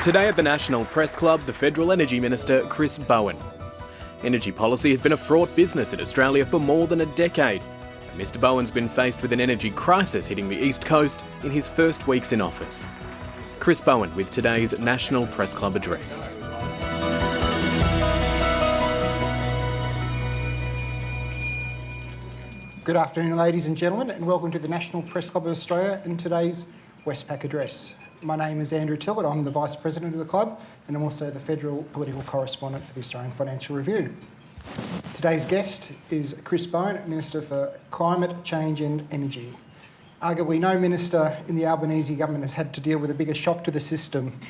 Today at the National Press Club, the Federal Energy Minister, Chris Bowen. Energy policy has been a fraught business in Australia for more than a decade. And Mr Bowen's been faced with an energy crisis hitting the East Coast in his first weeks in office. Chris Bowen with today's National Press Club address. Good afternoon, ladies and gentlemen, and welcome to the National Press Club of Australia and today's Westpac address. My name is Andrew Tillett. I'm the Vice President of the club and I'm also the Federal Political Correspondent for the Australian Financial Review. Today's guest is Chris Bowen, Minister for Climate Change and Energy. Arguably no minister in the Albanese government has had to deal with a bigger shock to the system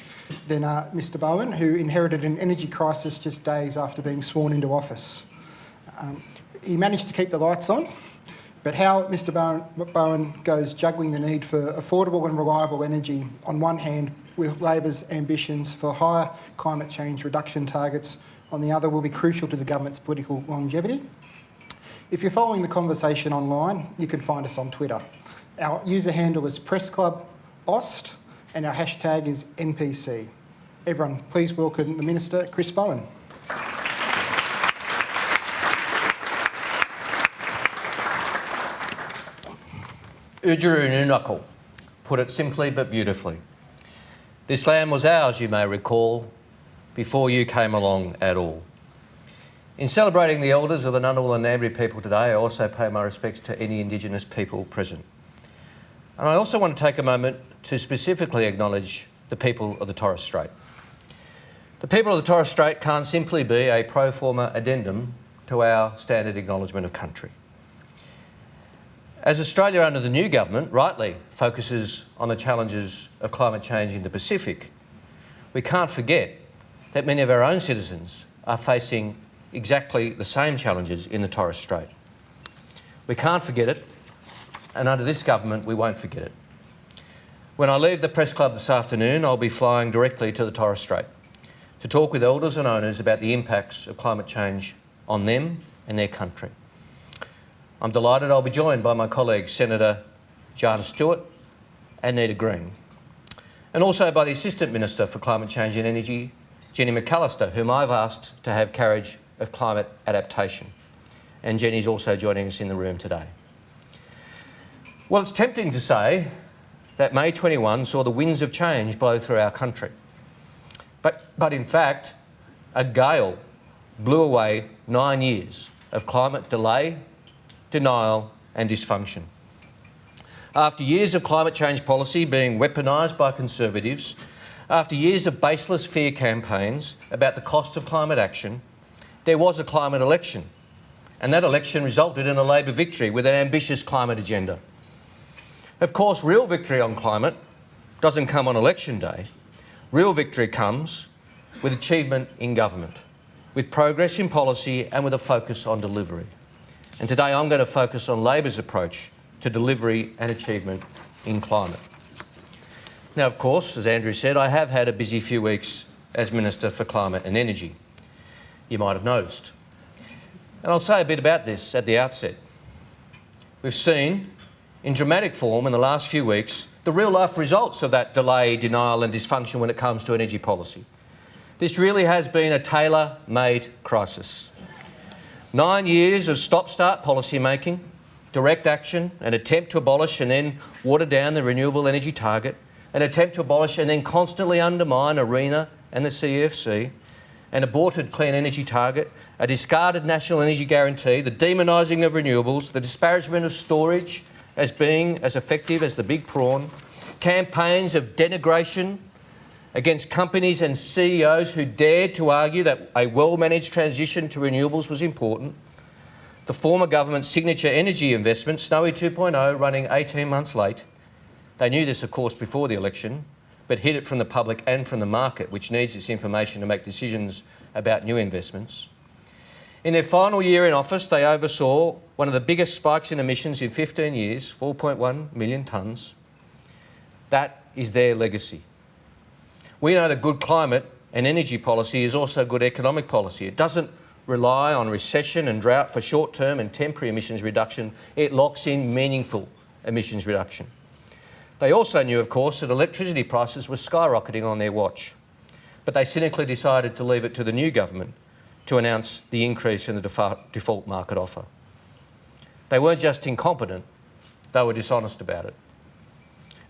than Mr Bowen, who inherited an energy crisis just days after being sworn into office. He managed to keep the lights on, but how Mr Bowen goes juggling the need for affordable and reliable energy on one hand with Labor's ambitions for higher climate change reduction targets on the other will be crucial to the government's political longevity. If you're following the conversation online, you can find us on Twitter. Our user handle is PressClubAust and our hashtag is NPC. Everyone, please welcome the Minister, Chris Bowen. Ujuru Nunakal put it simply but beautifully. This land was ours, you may recall, before you came along at all. In celebrating the elders of the Ngunnawal and Ngambri people today, I also pay my respects to any Indigenous people present. And I also want to take a moment to specifically acknowledge the people of the Torres Strait. The people of the Torres Strait can't simply be a pro forma addendum to our standard acknowledgement of country. As Australia under the new government rightly focuses on the challenges of climate change in the Pacific, we can't forget that many of our own citizens are facing exactly the same challenges in the Torres Strait. We can't forget it, and under this government we won't forget it. When I leave the Press Club this afternoon, I'll be flying directly to the Torres Strait to talk with elders and owners about the impacts of climate change on them and their country. I'm delighted I'll be joined by my colleagues Senator Jana Stewart and Nita Green, and also by the Assistant Minister for Climate Change and Energy, Jenny McAllister, whom I've asked to have carriage of climate adaptation. And Jenny's also joining us in the room today. Well, it's tempting to say that May 21 saw the winds of change blow through our country. But in fact, a gale blew away 9 years of climate delay, denial and dysfunction. After years of climate change policy being weaponised by Conservatives, after years of baseless fear campaigns about the cost of climate action, there was a climate election. And that election resulted in a Labor victory with an ambitious climate agenda. Of course, real victory on climate doesn't come on election day. Real victory comes with achievement in government, with progress in policy and with a focus on delivery. And today I'm going to focus on Labor's approach to delivery and achievement in climate. Now, of course, as Andrew said, I have had a busy few weeks as Minister for Climate and Energy. You might have noticed. And I'll say a bit about this at the outset. We've seen, in dramatic form in the last few weeks, the real-life results of that delay, denial and dysfunction when it comes to energy policy. This really has been a tailor-made crisis. 9 years of stop-start policy making, direct action, an attempt to abolish and then water down the renewable energy target, an attempt to abolish and then constantly undermine ARENA and the CEFC, an aborted clean energy target, a discarded national energy guarantee, the demonising of renewables, the disparagement of storage as being as effective as the big prawn, campaigns of denigration against companies and CEOs who dared to argue that a well-managed transition to renewables was important, the former government's signature energy investment, Snowy 2.0, running 18 months late. They knew this, of course, before the election, but hid it from the public and from the market, which needs this information to make decisions about new investments. In their final year in office, they oversaw one of the biggest spikes in emissions in 15 years, 4.1 million tonnes. That is their legacy. We know that good climate and energy policy is also good economic policy. It doesn't rely on recession and drought for short-term and temporary emissions reduction. It locks in meaningful emissions reduction. They also knew, of course, that electricity prices were skyrocketing on their watch. but they cynically decided to leave it to the new government to announce the increase in the default market offer. They weren't just incompetent, they were dishonest about it.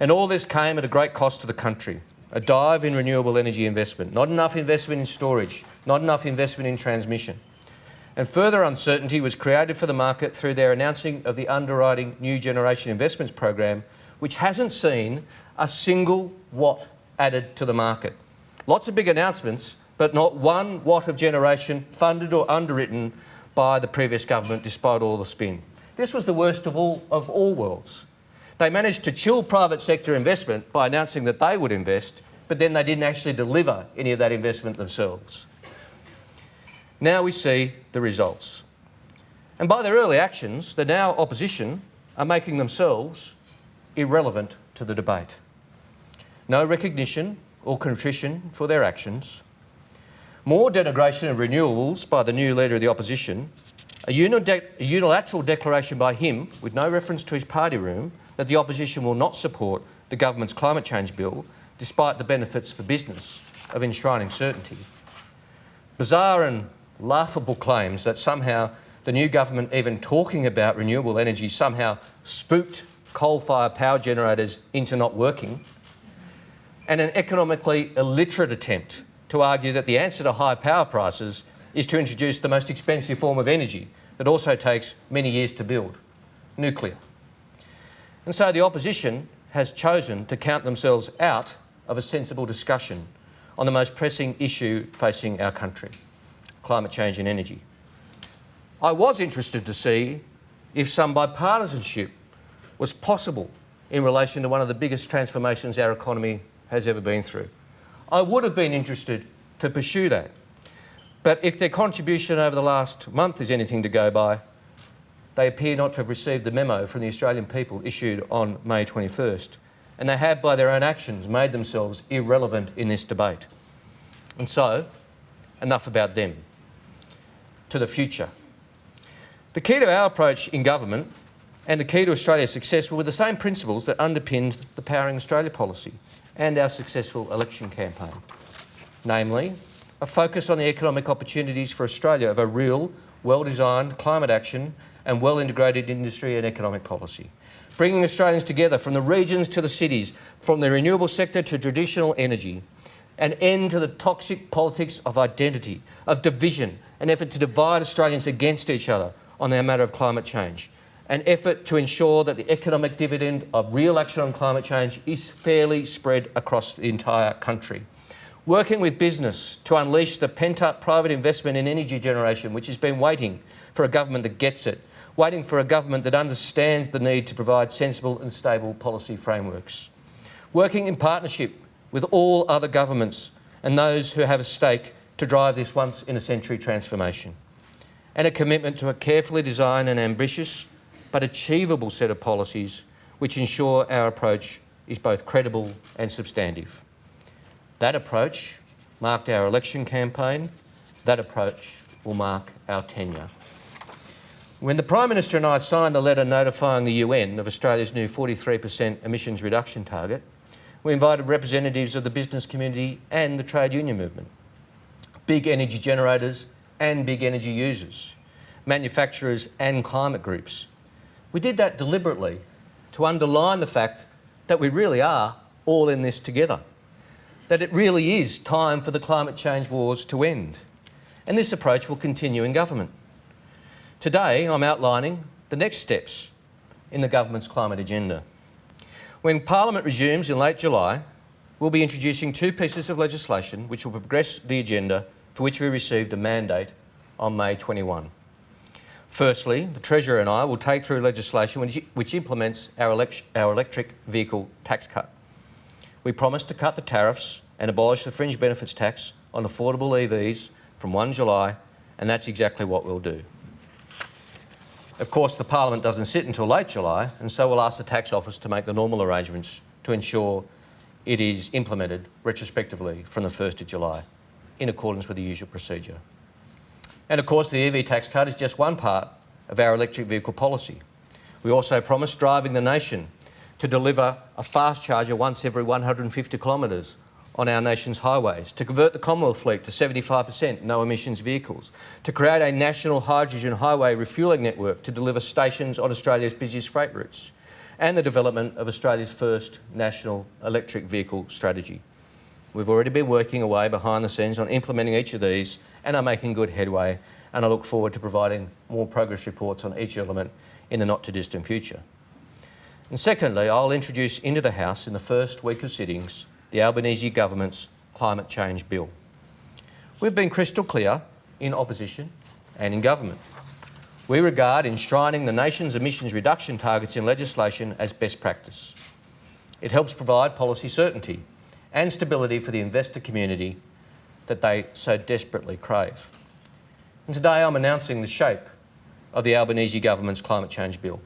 And all this came at a great cost to the country. A dive in renewable energy investment, not enough investment in storage, not enough investment in transmission. And further uncertainty was created for the market through their announcing of the underwriting New Generation Investments program, which hasn't seen a single watt added to the market. Lots of big announcements, but not 1 watt of generation funded or underwritten by the previous government, despite all the spin. This was the worst of all worlds. They managed to chill private sector investment by announcing that they would invest, but then they didn't actually deliver any of that investment themselves. Now we see the results. And by their early actions, the now opposition are making themselves irrelevant to the debate. No recognition or contrition for their actions. More denigration of renewables by the new leader of the opposition. A unilateral declaration by him, with no reference to his party room, that the opposition will not support the government's climate change bill, despite the benefits for business of enshrining certainty. Bizarre and laughable claims that somehow the new government even talking about renewable energy somehow spooked coal-fired power generators into not working, and an economically illiterate attempt to argue that the answer to high power prices is to introduce the most expensive form of energy that also takes many years to build, nuclear. And so the opposition has chosen to count themselves out of a sensible discussion on the most pressing issue facing our country, climate change and energy. I was interested to see if some bipartisanship was possible in relation to one of the biggest transformations our economy has ever been through. I would have been interested to pursue that. But if their contribution over the last month is anything to go by, they appear not to have received the memo from the Australian people issued on May 21st, and they have, by their own actions, made themselves irrelevant in this debate. And so, enough about them. To the future. The key to our approach in government and the key to Australia's success were the same principles that underpinned the Powering Australia policy and our successful election campaign. Namely, a focus on the economic opportunities for Australia of a real, well-designed climate action and well-integrated industry and economic policy. Bringing Australians together from the regions to the cities, from the renewable sector to traditional energy. An end to the toxic politics of identity, of division, an effort to divide Australians against each other on the matter of climate change. An effort to ensure that the economic dividend of real action on climate change is fairly spread across the entire country. Working with business to unleash the pent-up private investment in energy generation, which has been waiting for a government that gets it, waiting for a government that understands the need to provide sensible and stable policy frameworks. Working in partnership with all other governments and those who have a stake to drive this once-in-a-century transformation. And a commitment to a carefully designed and ambitious but achievable set of policies which ensure our approach is both credible and substantive. That approach marked our election campaign. That approach will mark our tenure. When the Prime Minister and I signed the letter notifying the UN of Australia's new 43% emissions reduction target, we invited representatives of the business community and the trade union movement, big energy generators and big energy users, manufacturers and climate groups. We did that deliberately to underline the fact that we really are all in this together, that it really is time for the climate change wars to end. And this approach will continue in government. Today, I'm outlining the next steps in the government's climate agenda. When Parliament resumes in late July, we'll be introducing 2 pieces of legislation which will progress the agenda for which we received a mandate on May 21. Firstly, the Treasurer and I will take through legislation which implements our electric vehicle tax cut. We promised to cut the tariffs and abolish the fringe benefits tax on affordable EVs from 1 July, and that's exactly what we'll do. Of course, the Parliament doesn't sit until late July, and so we'll ask the Tax Office to make the normal arrangements to ensure it is implemented retrospectively from the 1st of July, in accordance with the usual procedure. And of course, the EV tax cut is just one part of our electric vehicle policy. We also promised Driving the Nation to deliver a fast charger once every 150 kilometres on our nation's highways, to convert the Commonwealth fleet to 75% no-emissions vehicles, to create a national hydrogen highway refuelling network to deliver stations on Australia's busiest freight routes, and the development of Australia's first national electric vehicle strategy. We've already been working away behind the scenes on implementing each of these and are making good headway, and I look forward to providing more progress reports on each element in the not-too-distant future. And secondly, I'll introduce into the House in the first week of sittings the Albanese Government's Climate Change Bill. We've been crystal clear in opposition and in government. We regard enshrining the nation's emissions reduction targets in legislation as best practice. It helps provide policy certainty and stability for the investor community that they so desperately crave. And today I'm announcing the shape of the Albanese Government's Climate Change Bill.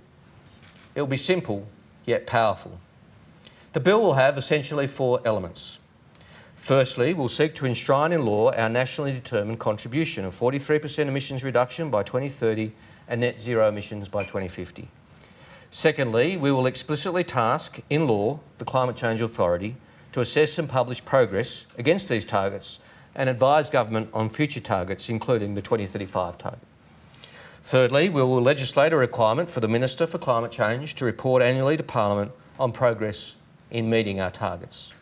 It will be simple yet powerful. The bill will have essentially 4 elements. Firstly, we'll seek to enshrine in law our nationally determined contribution of 43% emissions reduction by 2030 and net zero emissions by 2050. Secondly, we will explicitly task in law the Climate Change Authority to assess and publish progress against these targets and advise government on future targets, including the 2035 target. Thirdly, we will legislate a requirement for the Minister for Climate Change to report annually to Parliament on progress in meeting our targets.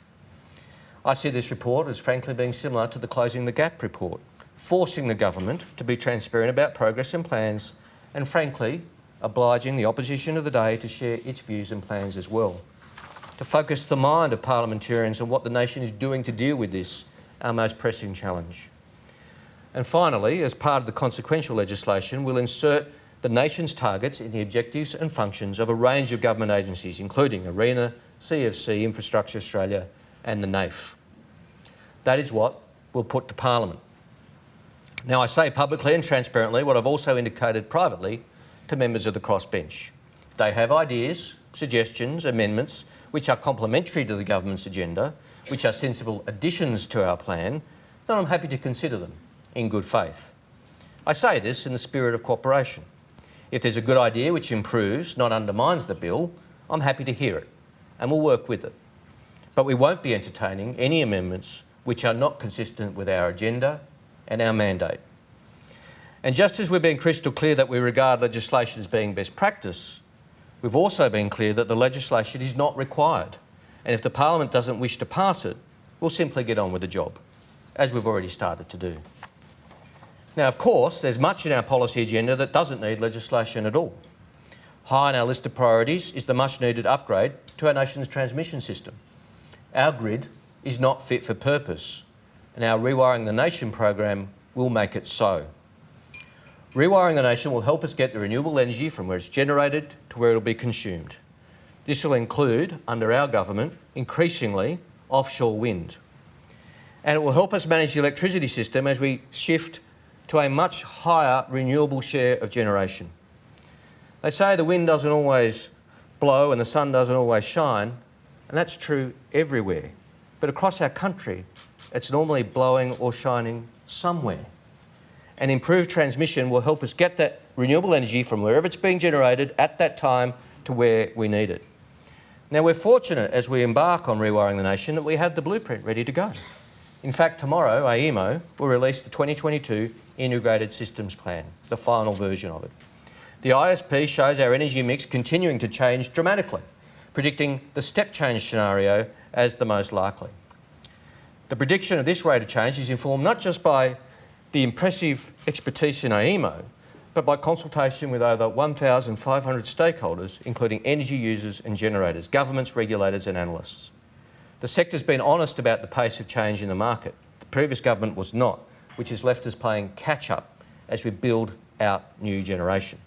I see this report as frankly being similar to the Closing the Gap report, forcing the government to be transparent about progress and plans, and frankly, obliging the opposition of the day to share its views and plans as well, to focus the mind of parliamentarians on what the nation is doing to deal with this, our most pressing challenge. And finally, as part of the consequential legislation, we'll insert the nation's targets in the objectives and functions of a range of government agencies, including ARENA, CFC, Infrastructure Australia and the NAIF. That is what we'll put to Parliament. Now, I say publicly and transparently what I've also indicated privately to members of the crossbench. If they have ideas, suggestions, amendments which are complementary to the government's agenda, which are sensible additions to our plan, then I'm happy to consider them in good faith. I say this in the spirit of cooperation. If there's a good idea which improves, not undermines the bill, I'm happy to hear it and we'll work with it. But we won't be entertaining any amendments which are not consistent with our agenda and our mandate. And just as we've been crystal clear that we regard legislation as being best practice, we've also been clear that the legislation is not required. And if the Parliament doesn't wish to pass it, we'll simply get on with the job, as we've already started to do. Now, of course, there's much in our policy agenda that doesn't need legislation at all. High on our list of priorities is the much-needed upgrade to our nation's transmission system. Our grid is not fit for purpose, and our Rewiring the Nation program will make it so. Rewiring the Nation will help us get the renewable energy from where it's generated to where it will be consumed. This will include, under our government, increasingly offshore wind. And it will help us manage the electricity system as we shift to a much higher renewable share of generation. They say the wind doesn't always blow and the sun doesn't always shine, and that's true everywhere. But across our country, it's normally blowing or shining somewhere. And improved transmission will help us get that renewable energy from wherever it's being generated at that time to where we need it. Now, we're fortunate as we embark on Rewiring the Nation that we have the blueprint ready to go. In fact, tomorrow, AEMO will release the 2022 Integrated Systems Plan, the final version of it. The ISP shows our energy mix continuing to change dramatically, predicting the step change scenario as the most likely. The prediction of this rate of change is informed not just by the impressive expertise in AEMO, but by consultation with over 1,500 stakeholders, including energy users and generators, governments, regulators and analysts. The sector's been honest about the pace of change in the market. The previous government was not, which has left us playing catch-up as we build out new generation.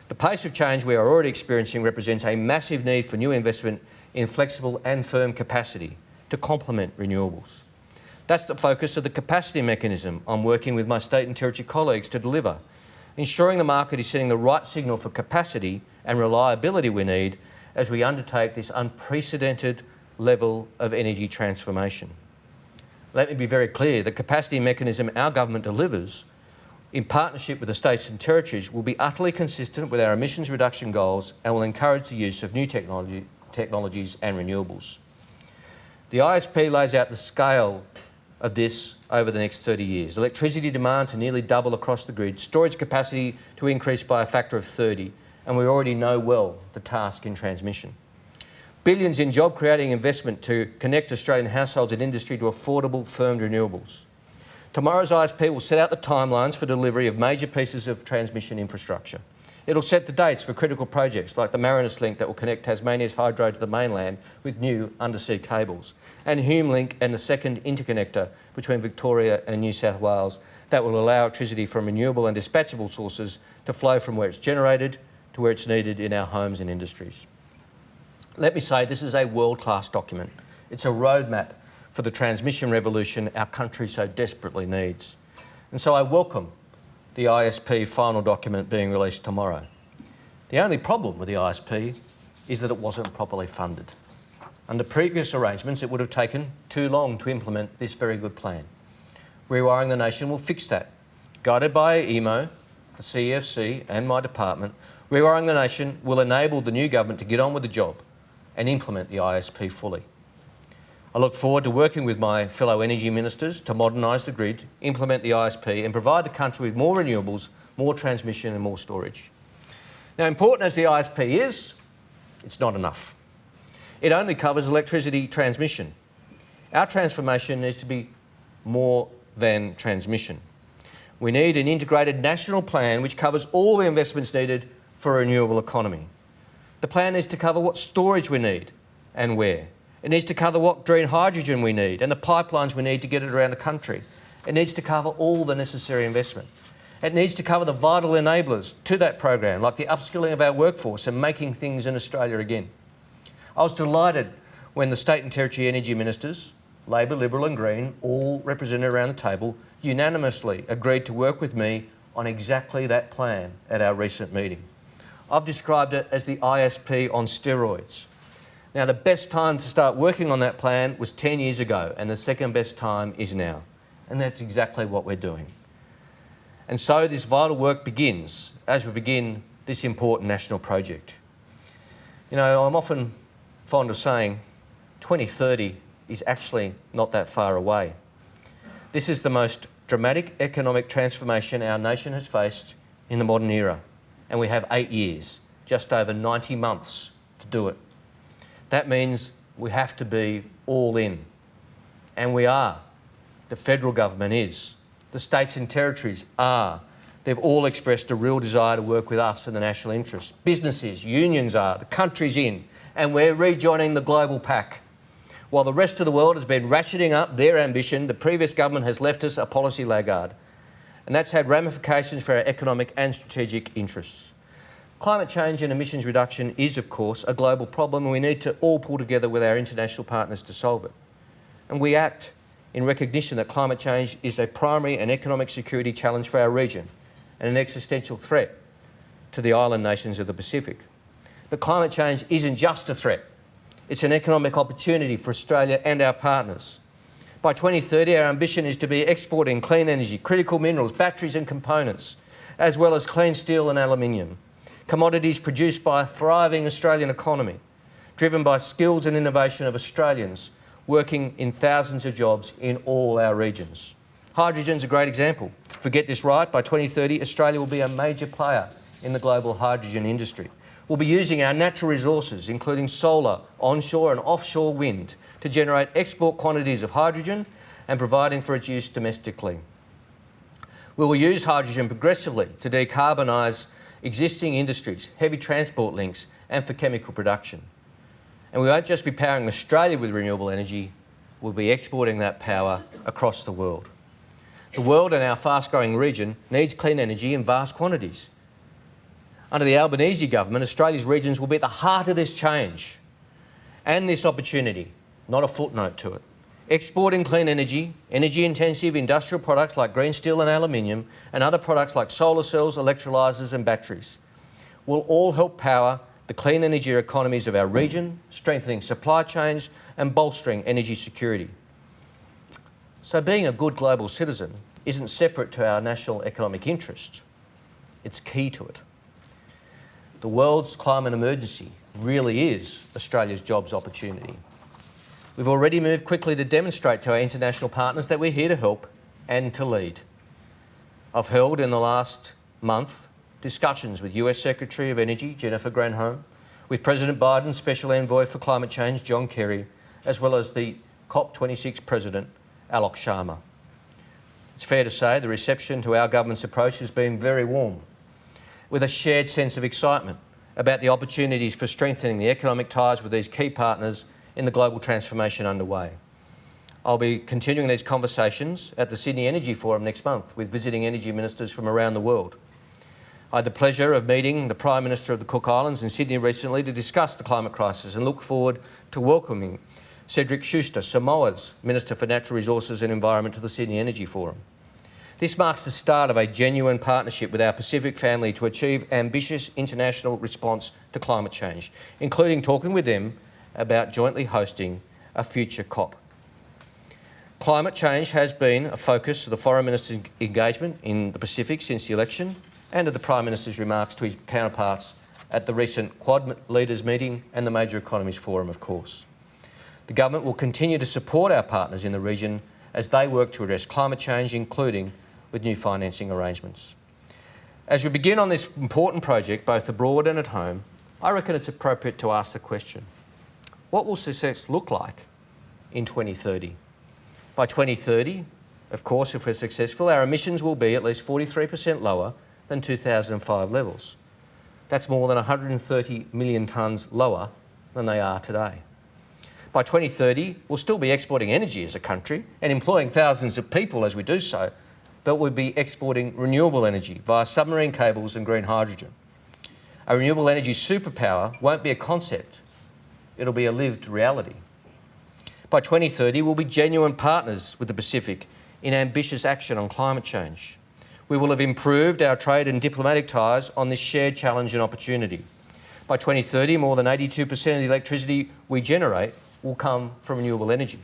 The pace of change we are already experiencing represents a massive need for new investment in flexible and firm capacity to complement renewables. That's the focus of the capacity mechanism I'm working with my state and territory colleagues to deliver, ensuring the market is setting the right signal for capacity and reliability we need as we undertake this unprecedented level of energy transformation. Let me be very clear, the capacity mechanism our government delivers in partnership with the states and territories will be utterly consistent with our emissions reduction goals and will encourage the use of new technologies and renewables. The ISP lays out the scale of this over the next 30 years. Electricity demand to nearly double across the grid, storage capacity to increase by a factor of 30, and we already know well the task in transmission. Billions in job-creating investment to connect Australian households and industry to affordable, firmed renewables. Tomorrow's ISP will set out the timelines for delivery of major pieces of transmission infrastructure. It'll set the dates for critical projects like the Marinus Link that will connect Tasmania's hydro to the mainland with new undersea cables, and Hume Link and the second interconnector between Victoria and New South Wales that will allow electricity from renewable and dispatchable sources to flow from where it's generated to where it's needed in our homes and industries. Let me say, this is a world-class document. It's a roadmap for the transmission revolution our country so desperately needs. And so I welcome the ISP final document being released tomorrow. The only problem with the ISP is that it wasn't properly funded. Under previous arrangements, it would have taken too long to implement this very good plan. Rewiring the Nation will fix that. Guided by EMO, the CEFC and my department, Rewiring the Nation will enable the new government to get on with the job and implement the ISP fully. I look forward to working with my fellow energy ministers to modernise the grid, implement the ISP and provide the country with more renewables, more transmission and more storage. Now, important as the ISP is, it's not enough. It only covers electricity transmission. Our transformation needs to be more than transmission. We need an integrated national plan which covers all the investments needed for a renewable economy. The plan needs to cover what storage we need and where. It needs to cover what green hydrogen we need and the pipelines we need to get it around the country. It needs to cover all the necessary investment. It needs to cover the vital enablers to that program, like the upskilling of our workforce and making things in Australia again. I was delighted when the State and Territory Energy Ministers, Labor, Liberal and Green, all represented around the table, unanimously agreed to work with me on exactly that plan at our recent meeting. I've described it as the ISP on steroids. Now, the best time to start working on that plan was 10 years ago, and the second best time is now. And that's exactly what we're doing. And so this vital work begins as we begin this important national project. You know, I'm often fond of saying 2030 is actually not that far away. This is the most dramatic economic transformation our nation has faced in the modern era. And we have 8 years, just over 90 months to do it. That means we have to be all in. And we are. The federal government is. The states and territories are. They've all expressed a real desire to work with us in the national interest. Businesses, unions are, the country's in, and we're rejoining the global pack. While the rest of the world has been ratcheting up their ambition, the previous government has left us a policy laggard. And that's had ramifications for our economic and strategic interests. Climate change and emissions reduction is, of course, a global problem, and we need to all pull together with our international partners to solve it. And we act in recognition that climate change is a primary and economic security challenge for our region and an existential threat to the island nations of the Pacific. But climate change isn't just a threat. It's an economic opportunity for Australia and our partners. By 2030, our ambition is to be exporting clean energy, critical minerals, batteries and components, as well as clean steel and aluminium, commodities produced by a thriving Australian economy, driven by skills and innovation of Australians working in thousands of jobs in all our regions. Hydrogen's a great example. If we get this right, by 2030, Australia will be a major player in the global hydrogen industry. We'll be using our natural resources, including solar, onshore and offshore wind, to generate export quantities of hydrogen and providing for its use domestically. We will use hydrogen progressively to decarbonise existing industries, heavy transport links and for chemical production. And we won't just be powering Australia with renewable energy, we'll be exporting that power across the world. The world and our fast-growing region needs clean energy in vast quantities. Under the Albanese government, Australia's regions will be at the heart of this change and this opportunity, not a footnote to it. Exporting clean energy, energy-intensive industrial products like green steel and aluminium, and other products like solar cells, electrolysers and batteries will all help power the clean energy economies of our region, strengthening supply chains and bolstering energy security. So being a good global citizen isn't separate to our national economic interest. It's key to it. The world's climate emergency really is Australia's jobs opportunity. We've already moved quickly to demonstrate to our international partners that we're here to help and to lead. I've held in the last month discussions with US Secretary of Energy, Jennifer Granholm, with President Biden's Special Envoy for Climate Change, John Kerry, as well as the COP26 President, Alok Sharma. It's fair to say the reception to our government's approach has been very warm, with a shared sense of excitement about the opportunities for strengthening the economic ties with these key partners in the global transformation underway. I'll be continuing these conversations at the Sydney Energy Forum next month with visiting energy ministers from around the world. I had the pleasure of meeting the Prime Minister of the Cook Islands in Sydney recently to discuss the climate crisis and look forward to welcoming Cedric Schuster, Samoa's Minister for Natural Resources and Environment, to the Sydney Energy Forum. This marks the start of a genuine partnership with our Pacific family to achieve ambitious international response to climate change, including talking with them about jointly hosting a future COP. Climate change has been a focus of the Foreign Minister's engagement in the Pacific since the election and of the Prime Minister's remarks to his counterparts at the recent Quad Leaders meeting and the Major Economies Forum, of course. The government will continue to support our partners in the region as they work to address climate change, including with new financing arrangements. As we begin on this important project, both abroad and at home, I reckon it's appropriate to ask the question, what will success look like in 2030? By 2030, of course, if we're successful, our emissions will be at least 43% lower than 2005 levels. That's more than 130 million tonnes lower than they are today. By 2030, we'll still be exporting energy as a country and employing thousands of people as we do so, but we'll be exporting renewable energy via submarine cables and green hydrogen. A renewable energy superpower won't be a concept, it'll be a lived reality. By 2030, we'll be genuine partners with the Pacific in ambitious action on climate change. We will have improved our trade and diplomatic ties on this shared challenge and opportunity. By 2030, more than 82% of the electricity we generate will come from renewable energy.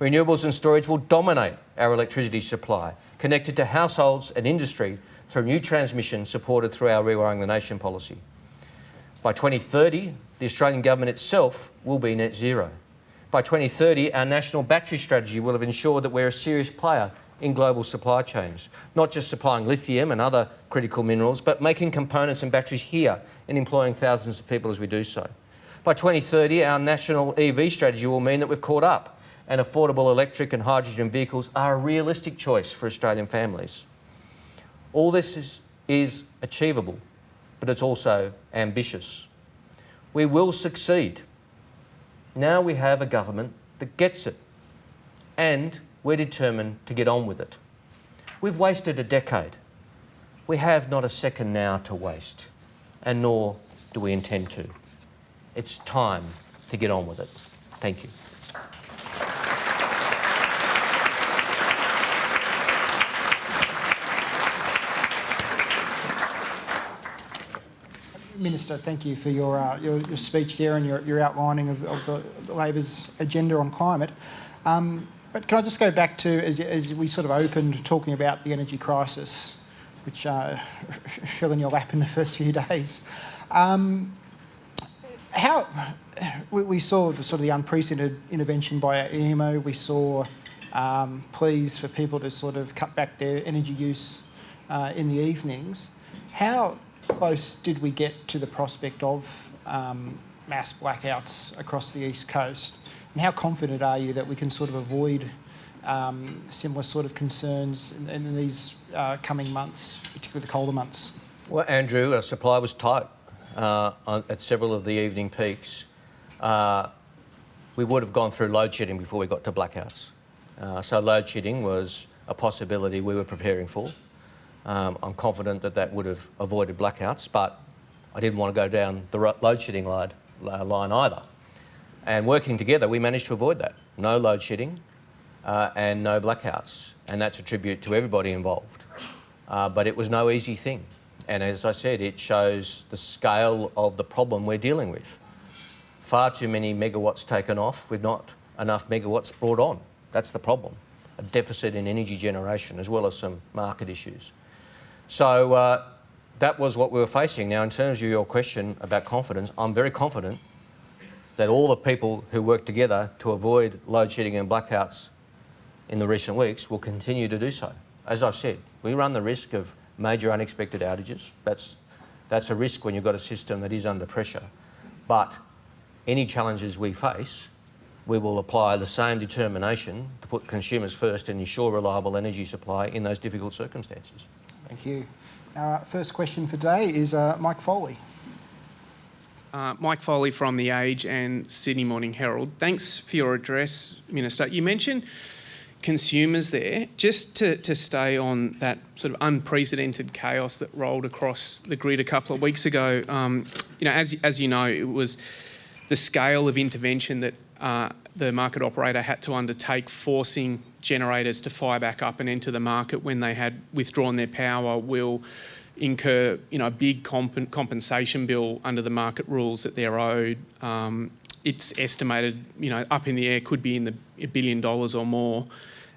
Renewables and storage will dominate our electricity supply, connected to households and industry through new transmission supported through our Rewiring the Nation policy. By 2030, the Australian government itself will be net zero. By 2030, our national battery strategy will have ensured that we're a serious player in global supply chains, not just supplying lithium and other critical minerals, but making components and batteries here and employing thousands of people as we do so. By 2030, our national EV strategy will mean that we've caught up and affordable electric and hydrogen vehicles are a realistic choice for Australian families. All this is achievable, but it's also ambitious. We will succeed. Now we have a government that gets it, and we're determined to get on with it. We've wasted a decade. We have not a second now to waste, and nor do we intend to. It's time to get on with it. Thank you. Minister, thank you for your speech there and your outlining of the Labor's agenda on climate. But can I just go back to, as we sort of opened talking about the energy crisis, which fell in your lap in the first few days. We saw the sort of the unprecedented intervention by our EMO. We saw pleas for people to sort of cut back their energy use in the evenings. How close did we get to the prospect of mass blackouts across the East Coast? And how confident are you that we can sort of avoid similar sort of concerns in these coming months, particularly the colder months? Well, Andrew, our supply was tight at several of the evening peaks. We would have gone through load shedding before we got to blackouts. So load shedding was a possibility we were preparing for. I'm confident that that would have avoided blackouts, but I didn't want to go down the load shedding line either. And working together, we managed to avoid that. No load shedding and no blackouts. And that's a tribute to everybody involved. But it was no easy thing. And as I said, it shows the scale of the problem we're dealing with. Far too many megawatts taken off with not enough megawatts brought on. That's the problem. A deficit in energy generation as well as some market issues. So that was what we were facing. Now, in terms of your question about confidence, I'm very confident that all the people who work together to avoid load shedding and blackouts in the recent weeks will continue to do so. As I've said, we run the risk of major unexpected outages. That's a risk when you've got a system that is under pressure. But any challenges we face, we will apply the same determination to put consumers first and ensure reliable energy supply in those difficult circumstances. Thank you. Our first question for today is Mike Foley. Mike Foley from The Age and Sydney Morning Herald. Thanks for your address, Minister. You mentioned consumers there. Just to stay on that sort of unprecedented chaos that rolled across the grid a couple of weeks ago, as you know, it was the scale of intervention that the market operator had to undertake, forcing generators to fire back up and enter the market when they had withdrawn their power will incur, a big compensation bill under the market rules that they're owed. It's estimated, up in the air, could be in the $1 billion or more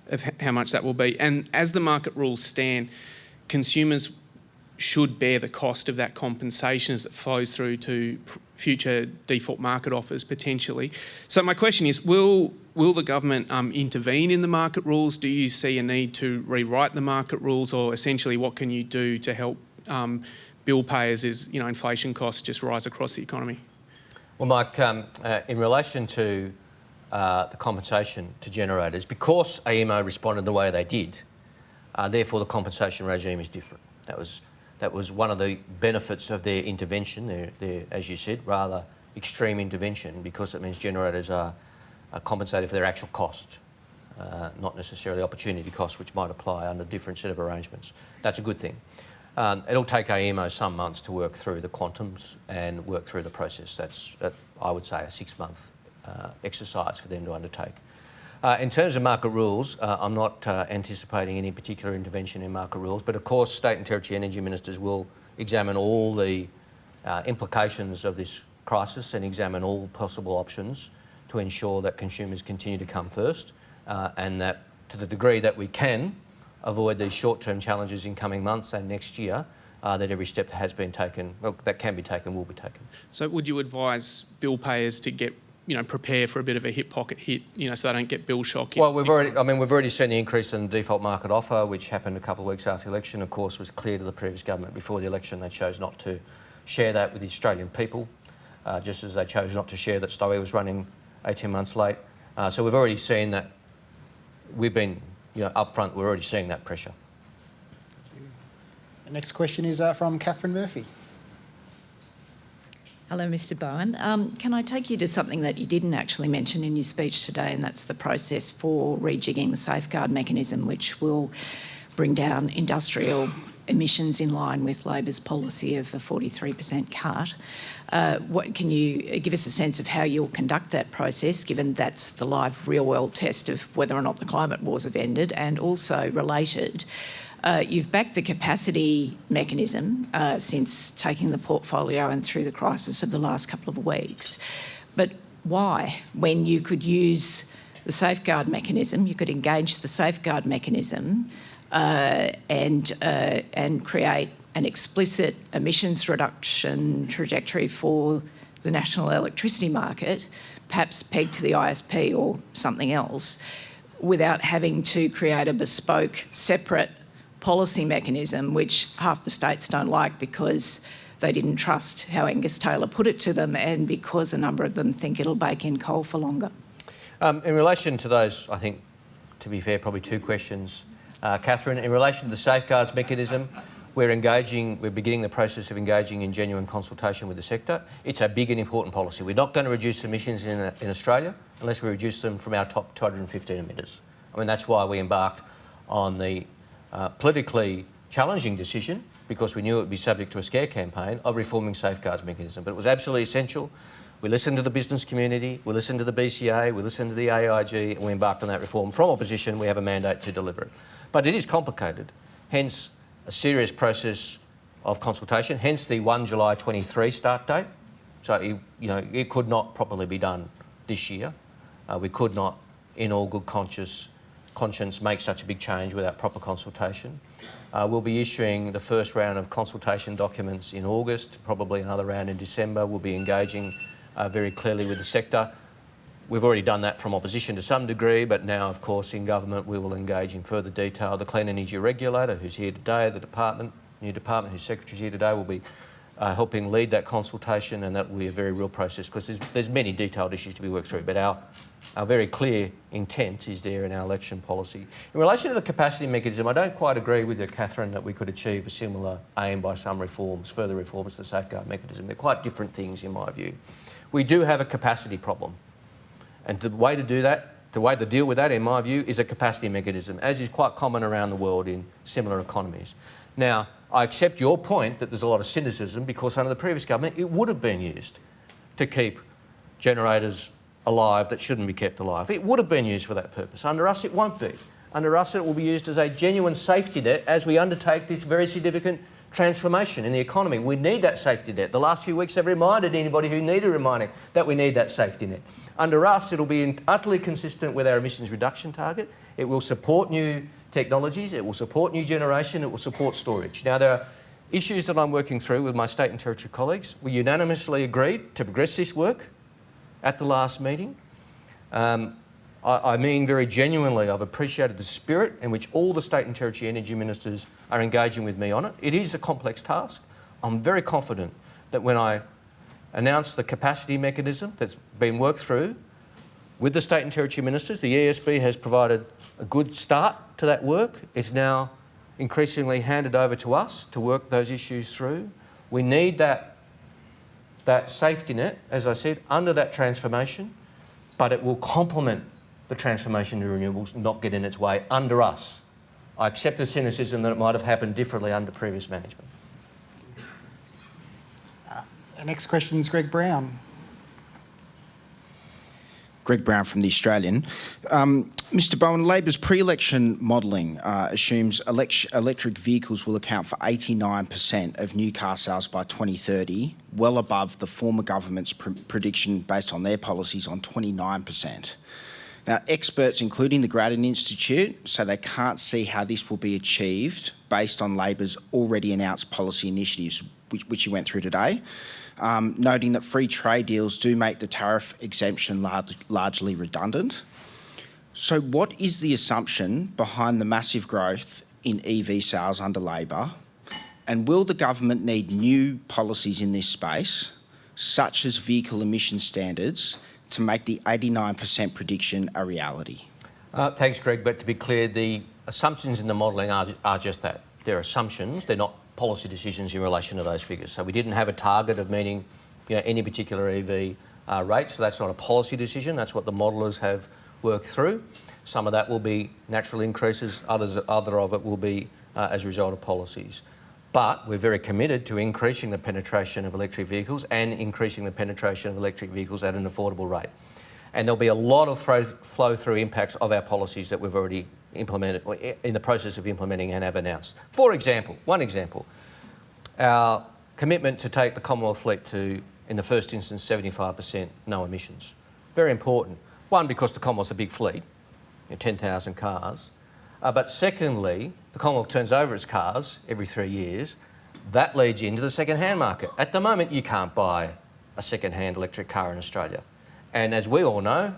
of how much that will be. And as the market rules stand, consumers should bear the cost of that compensation as it flows through to future default market offers potentially. So my question is, will the government intervene in the market rules? Do you see a need to rewrite the market rules, or essentially what can you do to help bill payers as inflation costs just rise across the economy? Well, Mike, in relation to the compensation to generators, because AEMO responded the way they did, therefore the compensation regime is different. That was one of the benefits of their intervention, their, as you said, rather extreme intervention, because it means generators are compensated for their actual cost, not necessarily opportunity cost, which might apply under a different set of arrangements. That's a good thing. It'll take AEMO some months to work through the quantums and work through the process. That's, I would say, a 6-month exercise for them to undertake. In terms of market rules, I'm not anticipating any particular intervention in market rules, but of course state and territory energy ministers will examine all the implications of this crisis and examine all possible options to ensure that consumers continue to come first, and that to the degree that we can avoid these short-term challenges in coming months and next year, that every step that has been taken, that can be taken, will be taken. So would you advise bill payers to get prepare for a bit of a hip pocket hit, so they don't get bill shock? Well, we've already seen the increase in the default market offer, which happened a couple of weeks after the election. Of course, was clear to the previous government before the election. They chose not to share that with the Australian people, just as they chose not to share that Stowe was running 18 months late. So we've already seen that. We've been, upfront. We're already seeing that pressure. The next question is from Catherine Murphy. Hello, Mr. Bowen. Can I take you to something that you didn't actually mention in your speech today, and that's the process for rejigging the safeguard mechanism, which will bring down industrial emissions in line with Labor's policy of a 43% cut. Can you give us a sense of how you'll conduct that process, given that's the live real-world test of whether or not the climate wars have ended? And also related, you've backed the capacity mechanism since taking the portfolio and through the crisis of the last couple of weeks. But why? When you could use the safeguard mechanism, you could engage the safeguard mechanism and create an explicit emissions reduction trajectory for the national electricity market, perhaps pegged to the ISP or something else, without having to create a bespoke, separate policy mechanism, which half the states don't like because they didn't trust how Angus Taylor put it to them, and because a number of them think it'll bake in coal for longer. In relation to those, I think, to be fair, probably two questions, Catherine. In relation to the safeguards mechanism, we're beginning the process of engaging in genuine consultation with the sector. It's a big and important policy. We're not going to reduce emissions in Australia unless we reduce them from our top 215 emitters. That's why we embarked on the politically challenging decision, because we knew it would be subject to a scare campaign, of reforming safeguards mechanism. But it was absolutely essential. We listened to the business community, we listened to the BCA, we listened to the AIG, and we embarked on that reform. From opposition, we have a mandate to deliver it. But it is complicated, hence a serious process of consultation, hence the 1 July 23 start date. So, it could not properly be done this year. We could not, in all good conscience, make such a big change without proper consultation. We'll be issuing the first round of consultation documents in August, probably another round in December. We'll be engaging very clearly with the sector. We've already done that from opposition to some degree, but now, of course, in government we will engage in further detail. The Clean Energy Regulator, who's here today, the new department whose secretary's here today, will be helping lead that consultation, and that will be a very real process, because there's many detailed issues to be worked through, but our very clear intent is there in our election policy. In relation to the capacity mechanism, I don't quite agree with you, Catherine, that we could achieve a similar aim by some reforms, further reforms to the safeguard mechanism. They're quite different things in my view. We do have a capacity problem. And the way to do that, the way to deal with that, in my view, is a capacity mechanism, as is quite common around the world in similar economies. Now, I accept your point that there's a lot of cynicism, because under the previous government it would have been used to keep generators alive that shouldn't be kept alive. It would have been used for that purpose. Under us it won't be. Under us it will be used as a genuine safety net as we undertake this very significant transformation in the economy. We need that safety net. The last few weeks have reminded anybody who needed reminding that we need that safety net. Under us, it'll be utterly consistent with our emissions reduction target. It will support new technologies, it will support new generation, it will support storage. Now, there are issues that I'm working through with my state and territory colleagues. We unanimously agreed to progress this work at the last meeting. I mean very genuinely, I've appreciated the spirit in which all the state and territory energy ministers are engaging with me on it. It is a complex task. I'm very confident that when I announce the capacity mechanism that's been worked through with the state and territory ministers, the ESB has provided a good start to that work. It's now increasingly handed over to us to work those issues through. We need that safety net, as I said, under that transformation, but it will complement the transformation to renewables, not get in its way under us. I accept the cynicism that it might have happened differently under previous management. Our next question is Greg Brown. Greg Brown from The Australian. Mr Bowen, Labor's pre-election modelling assumes electric vehicles will account for 89% of new car sales by 2030, well above the former government's prediction based on their policies on 29%. Now, experts, including the Grattan Institute, say they can't see how this will be achieved based on Labor's already announced policy initiatives, which you went through today, noting that free trade deals do make the tariff exemption largely redundant. So what is the assumption behind the massive growth in EV sales under Labor? And will the government need new policies in this space, such as vehicle emission standards, to make the 89% prediction a reality? Thanks, Greg, but to be clear, the assumptions in the modelling are just that. They're assumptions, they're not policy decisions in relation to those figures. So we didn't have a target of meeting any particular EV rate, so that's not a policy decision, that's what the modellers have worked through. Some of that will be natural increases, other of it will be as a result of policies. But we're very committed to increasing the penetration of electric vehicles and increasing the penetration of electric vehicles at an affordable rate. And there'll be a lot of flow-through impacts of our policies that we've already implemented, in the process of implementing and have announced. For example, one example, our commitment to take the Commonwealth fleet to, in the first instance, 75% no emissions. Very important. One, because the Commonwealth's a big fleet, 10,000 cars. But secondly, the Commonwealth turns over its cars every 3 years. That leads into the second-hand market. At the moment, you can't buy a second-hand electric car in Australia. And as we all know,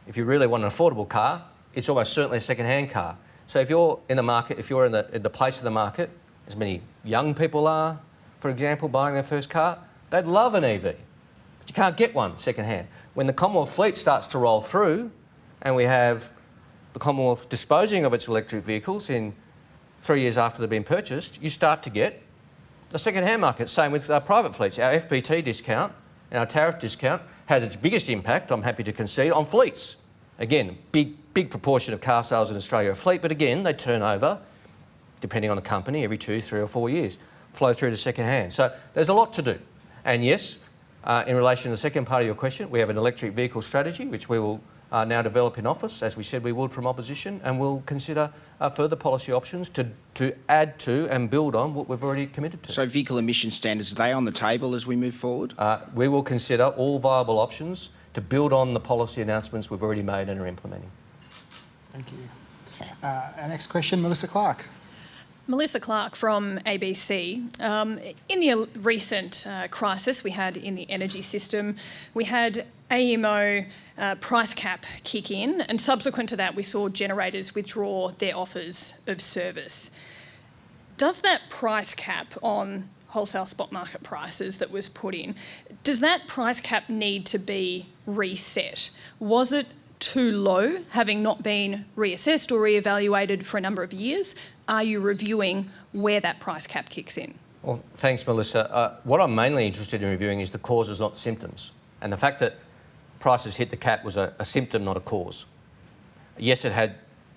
if you really want an affordable car, it's almost certainly a second-hand car. So if you're in the market, if you're in the place of the market, as many young people are, for example, buying their first car, they'd love an EV, but you can't get one second-hand. When the Commonwealth fleet starts to roll through and we have the Commonwealth disposing of its electric vehicles in 3 years after they've been purchased, you start to get a second-hand market. Same with private fleets. Our FBT discount and our tariff discount has its biggest impact, I'm happy to concede, on fleets. Again, big proportion of car sales in Australia are fleet, but again, they turn over, depending on the company, every 2, 3 or 4 years, flow through to second-hand. So there's a lot to do. And yes, in relation to the second part of your question, we have an electric vehicle strategy, which we will now develop in office, as we said we would from opposition, and we'll consider further policy options to add to and build on what we've already committed to. So vehicle emission standards, are they on the table as we move forward? We will consider all viable options to build on the policy announcements we've already made and are implementing. Thank you. Our next question, Melissa Clark. Melissa Clark from ABC. In the recent crisis we had in the energy system, we had AEMO price cap kick in, and subsequent to that we saw generators withdraw their offers of service. Does that price cap on wholesale spot market prices that was put in, does that price cap need to be reset? Was it too low, having not been reassessed or reevaluated for a number of years? Are you reviewing where that price cap kicks in? Well, thanks, Melissa. What I'm mainly interested in reviewing is the causes, not the symptoms. And the fact that prices hit the cap was a symptom, not a cause. Yes, it had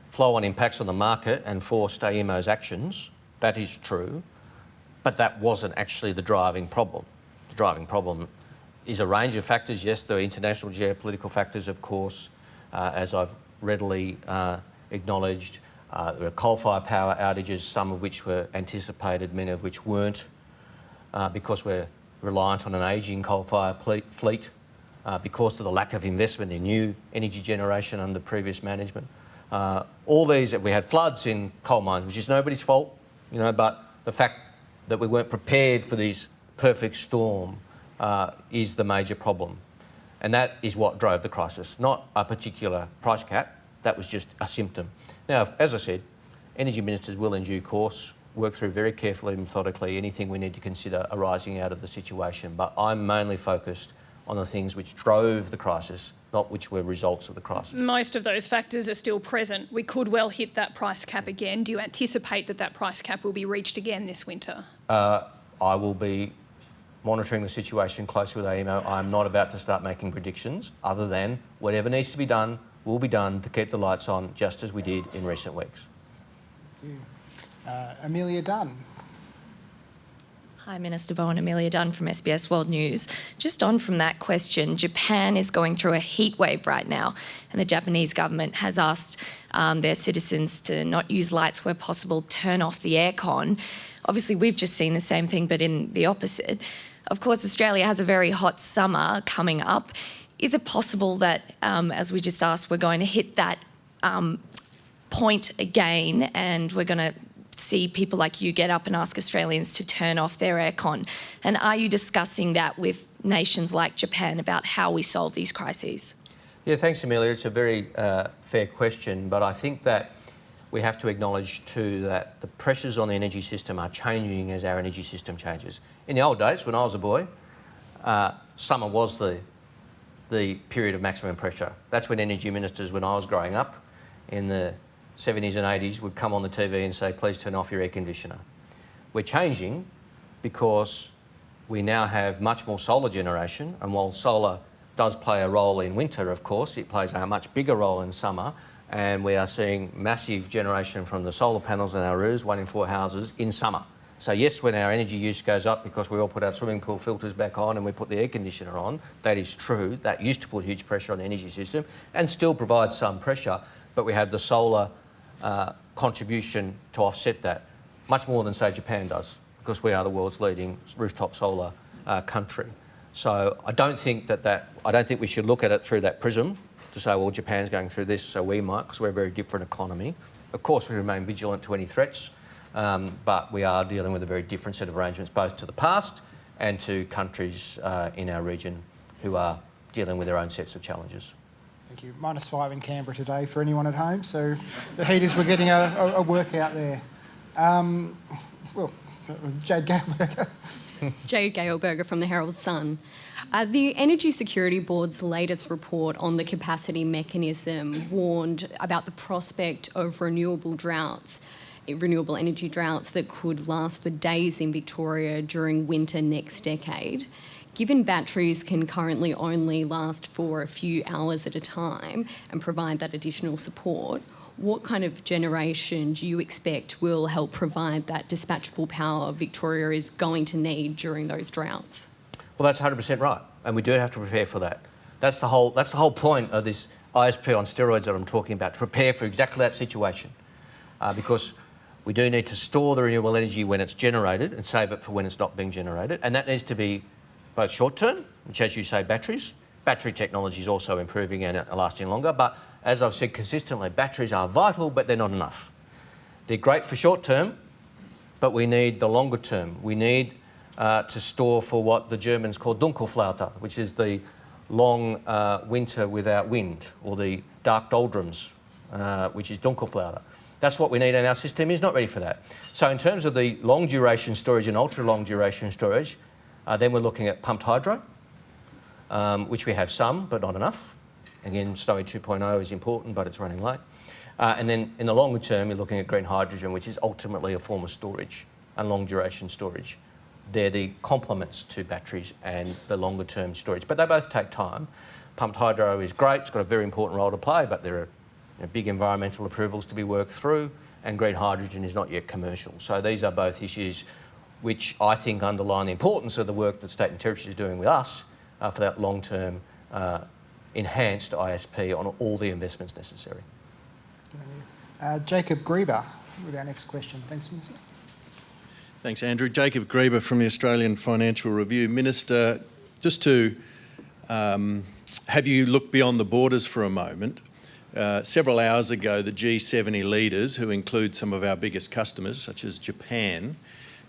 flow-on impacts on the market and forced AEMO's actions. That is true. But that wasn't actually the driving problem. The driving problem is a range of factors. Yes, there are international geopolitical factors, of course, as I've readily acknowledged. There are coal-fired power outages, some of which were anticipated, many of which weren't, because we're reliant on an ageing coal-fired fleet, because of the lack of investment in new energy generation under previous management. All these, we had floods in coal mines, which is nobody's fault, but the fact that we weren't prepared for this perfect storm is the major problem. And that is what drove the crisis, not a particular price cap. That was just a symptom. Now, as I said, energy ministers will in due course work through very carefully and methodically anything we need to consider arising out of the situation. But I'm mainly focused on the things which drove the crisis, not which were results of the crisis. Most of those factors are still present. We could well hit that price cap again. Do you anticipate that that price cap will be reached again this winter? I will be monitoring the situation closely with AEMO. I'm not about to start making predictions other than whatever needs to be done will be done to keep the lights on, just as we did in recent weeks. Thank you. Amelia Dunn. Hi, Minister Bowen. Amelia Dunn from SBS World News. Just on from that question, Japan is going through a heat wave right now, and the Japanese government has asked their citizens to not use lights where possible, turn off the aircon. Obviously, we've just seen the same thing, but in the opposite. Of course, Australia has a very hot summer coming up. Is it possible that, as we just asked, we're going to hit that point again and we're going to see people like you get up and ask Australians to turn off their aircon? And are you discussing that with nations like Japan about how we solve these crises? Yeah, thanks, Amelia. It's a very fair question, but I think that we have to acknowledge too that the pressures on the energy system are changing as our energy system changes. In the old days, when I was a boy, summer was the period of maximum pressure. That's when energy ministers, when I was growing up in the 70s and 80s, would come on the TV and say, please turn off your air conditioner. We're changing because we now have much more solar generation, and while solar does play a role in winter, of course, it plays a much bigger role in summer, and we are seeing massive generation from the solar panels in our roofs, 1 in 4 houses, in summer. So yes, when our energy use goes up because we all put our swimming pool filters back on and we put the air conditioner on, that is true. That used to put huge pressure on the energy system and still provides some pressure, but we have the solar contribution to offset that, much more than, say, Japan does, because we are the world's leading rooftop solar country. So I don't think we should look at it through that prism to say, well, Japan's going through this, so we might, because we're a very different economy. Of course, we remain vigilant to any threats, but we are dealing with a very different set of arrangements, both to the past and to countries in our region who are dealing with their own sets of challenges. Thank you. -5 in Canberra today for anyone at home, so the heaters were getting a workout there. Jade Galeberger. Jade Galeberger from the Herald Sun. The Energy Security Board's latest report on the capacity mechanism warned about the prospect of renewable energy droughts that could last for days in Victoria during winter next decade. Given batteries can currently only last for a few hours at a time and provide that additional support, what kind of generation do you expect will help provide that dispatchable power Victoria is going to need during those droughts? Well, that's 100% right, and we do have to prepare for that. That's the whole point of this ISP on steroids that I'm talking about, to prepare for exactly that situation, because we do need to store the renewable energy when it's generated and save it for when it's not being generated, and that needs to be both short-term, which, as you say, batteries. Battery technology is also improving and lasting longer, but as I've said consistently, batteries are vital, but they're not enough. They're great for short-term, but we need the longer term. We need to store for what the Germans call Dunkelflaute, which is the long winter without wind, or the dark doldrums, which is Dunkelflaute. That's what we need, and our system is not ready for that. So in terms of the long duration storage and ultra long duration storage, then we're looking at pumped hydro, which we have some, but not enough. Again, Snowy 2.0 is important, but it's running late. And then in the longer term, you're looking at green hydrogen, which is ultimately a form of storage and long duration storage. They're the complements to batteries and the longer term storage, but they both take time. Pumped hydro is great, it's got a very important role to play, but there are big environmental approvals to be worked through, and green hydrogen is not yet commercial. So these are both issues which I think underline the importance of the work that State and Territory is doing with us for that long-term enhanced ISP on all the investments necessary. Jacob Grieber with our next question. Thanks, Minister. Thanks, Andrew. Jacob Grieber from the Australian Financial Review. Minister, just to have you look beyond the borders for a moment, several hours ago, the G70 leaders, who include some of our biggest customers, such as Japan,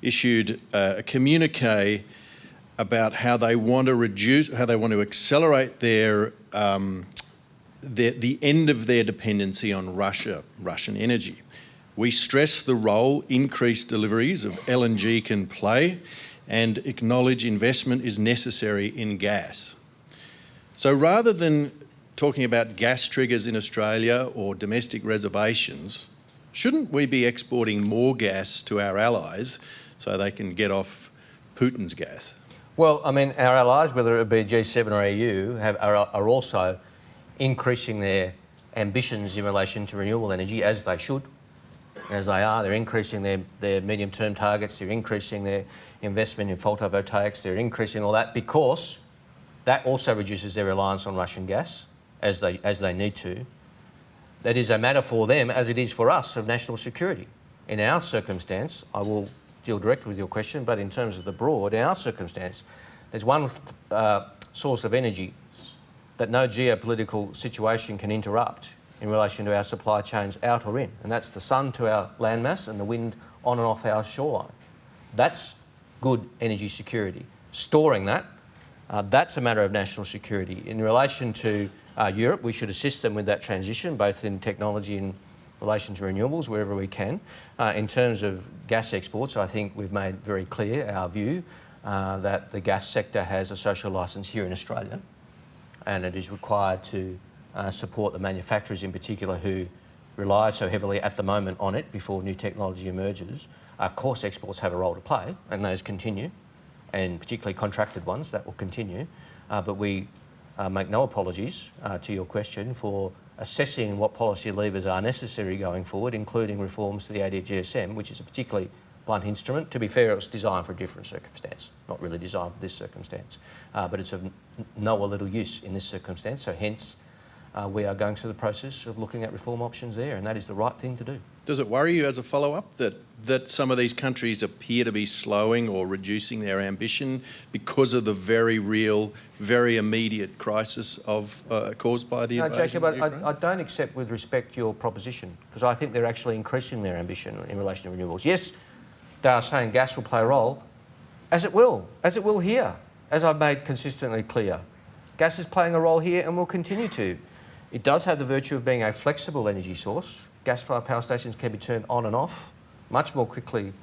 issued a communique about how they want to accelerate the end of their dependency on Russian energy. We stress the role increased deliveries of LNG can play and acknowledge investment is necessary in gas. So rather than talking about gas triggers in Australia or domestic reservations, shouldn't we be exporting more gas to our allies so they can get off Putin's gas? Well, I mean, our allies, whether it be G7 or EU, are also increasing their ambitions in relation to renewable energy, as they should, as they are. They're increasing their medium-term targets, they're increasing their investment in photovoltaics, they're increasing all that because that also reduces their reliance on Russian gas, as they need to. That is a matter for them, as it is for us, of national security. In our circumstance, I will deal directly with your question, but in terms of the broad, in our circumstance, there's one source of energy that no geopolitical situation can interrupt in relation to our supply chains out or in, and that's the sun to our landmass and the wind on and off our shoreline. That's good energy security. Storing that, that's a matter of national security. In relation to Europe, we should assist them with that transition, both in technology in relation to renewables, wherever we can. In terms of gas exports, I think we've made very clear our view that the gas sector has a social licence here in Australia, and it is required to support the manufacturers in particular who rely so heavily at the moment on it before new technology emerges. Of course, exports have a role to play, and those continue, and particularly contracted ones, that will continue. But we make no apologies to your question for assessing what policy levers are necessary going forward, including reforms to the ADGSM, which is a particularly blunt instrument. To be fair, it was designed for a different circumstance, not really designed for this circumstance, but it's of no little use in this circumstance, so hence we are going through the process of looking at reform options there, and that is the right thing to do. Does it worry you as a follow-up that some of these countries appear to be slowing or reducing their ambition because of the very real, very immediate crisis caused by the invasion Jacob, of Ukraine? I don't accept with respect your proposition, because I think they're actually increasing their ambition in relation to renewables. Yes, they are saying gas will play a role, as it will here, as I've made consistently clear. Gas is playing a role here and will continue to. It does have the virtue of being a flexible energy source. Gas-fired power stations can be turned on and off much more quickly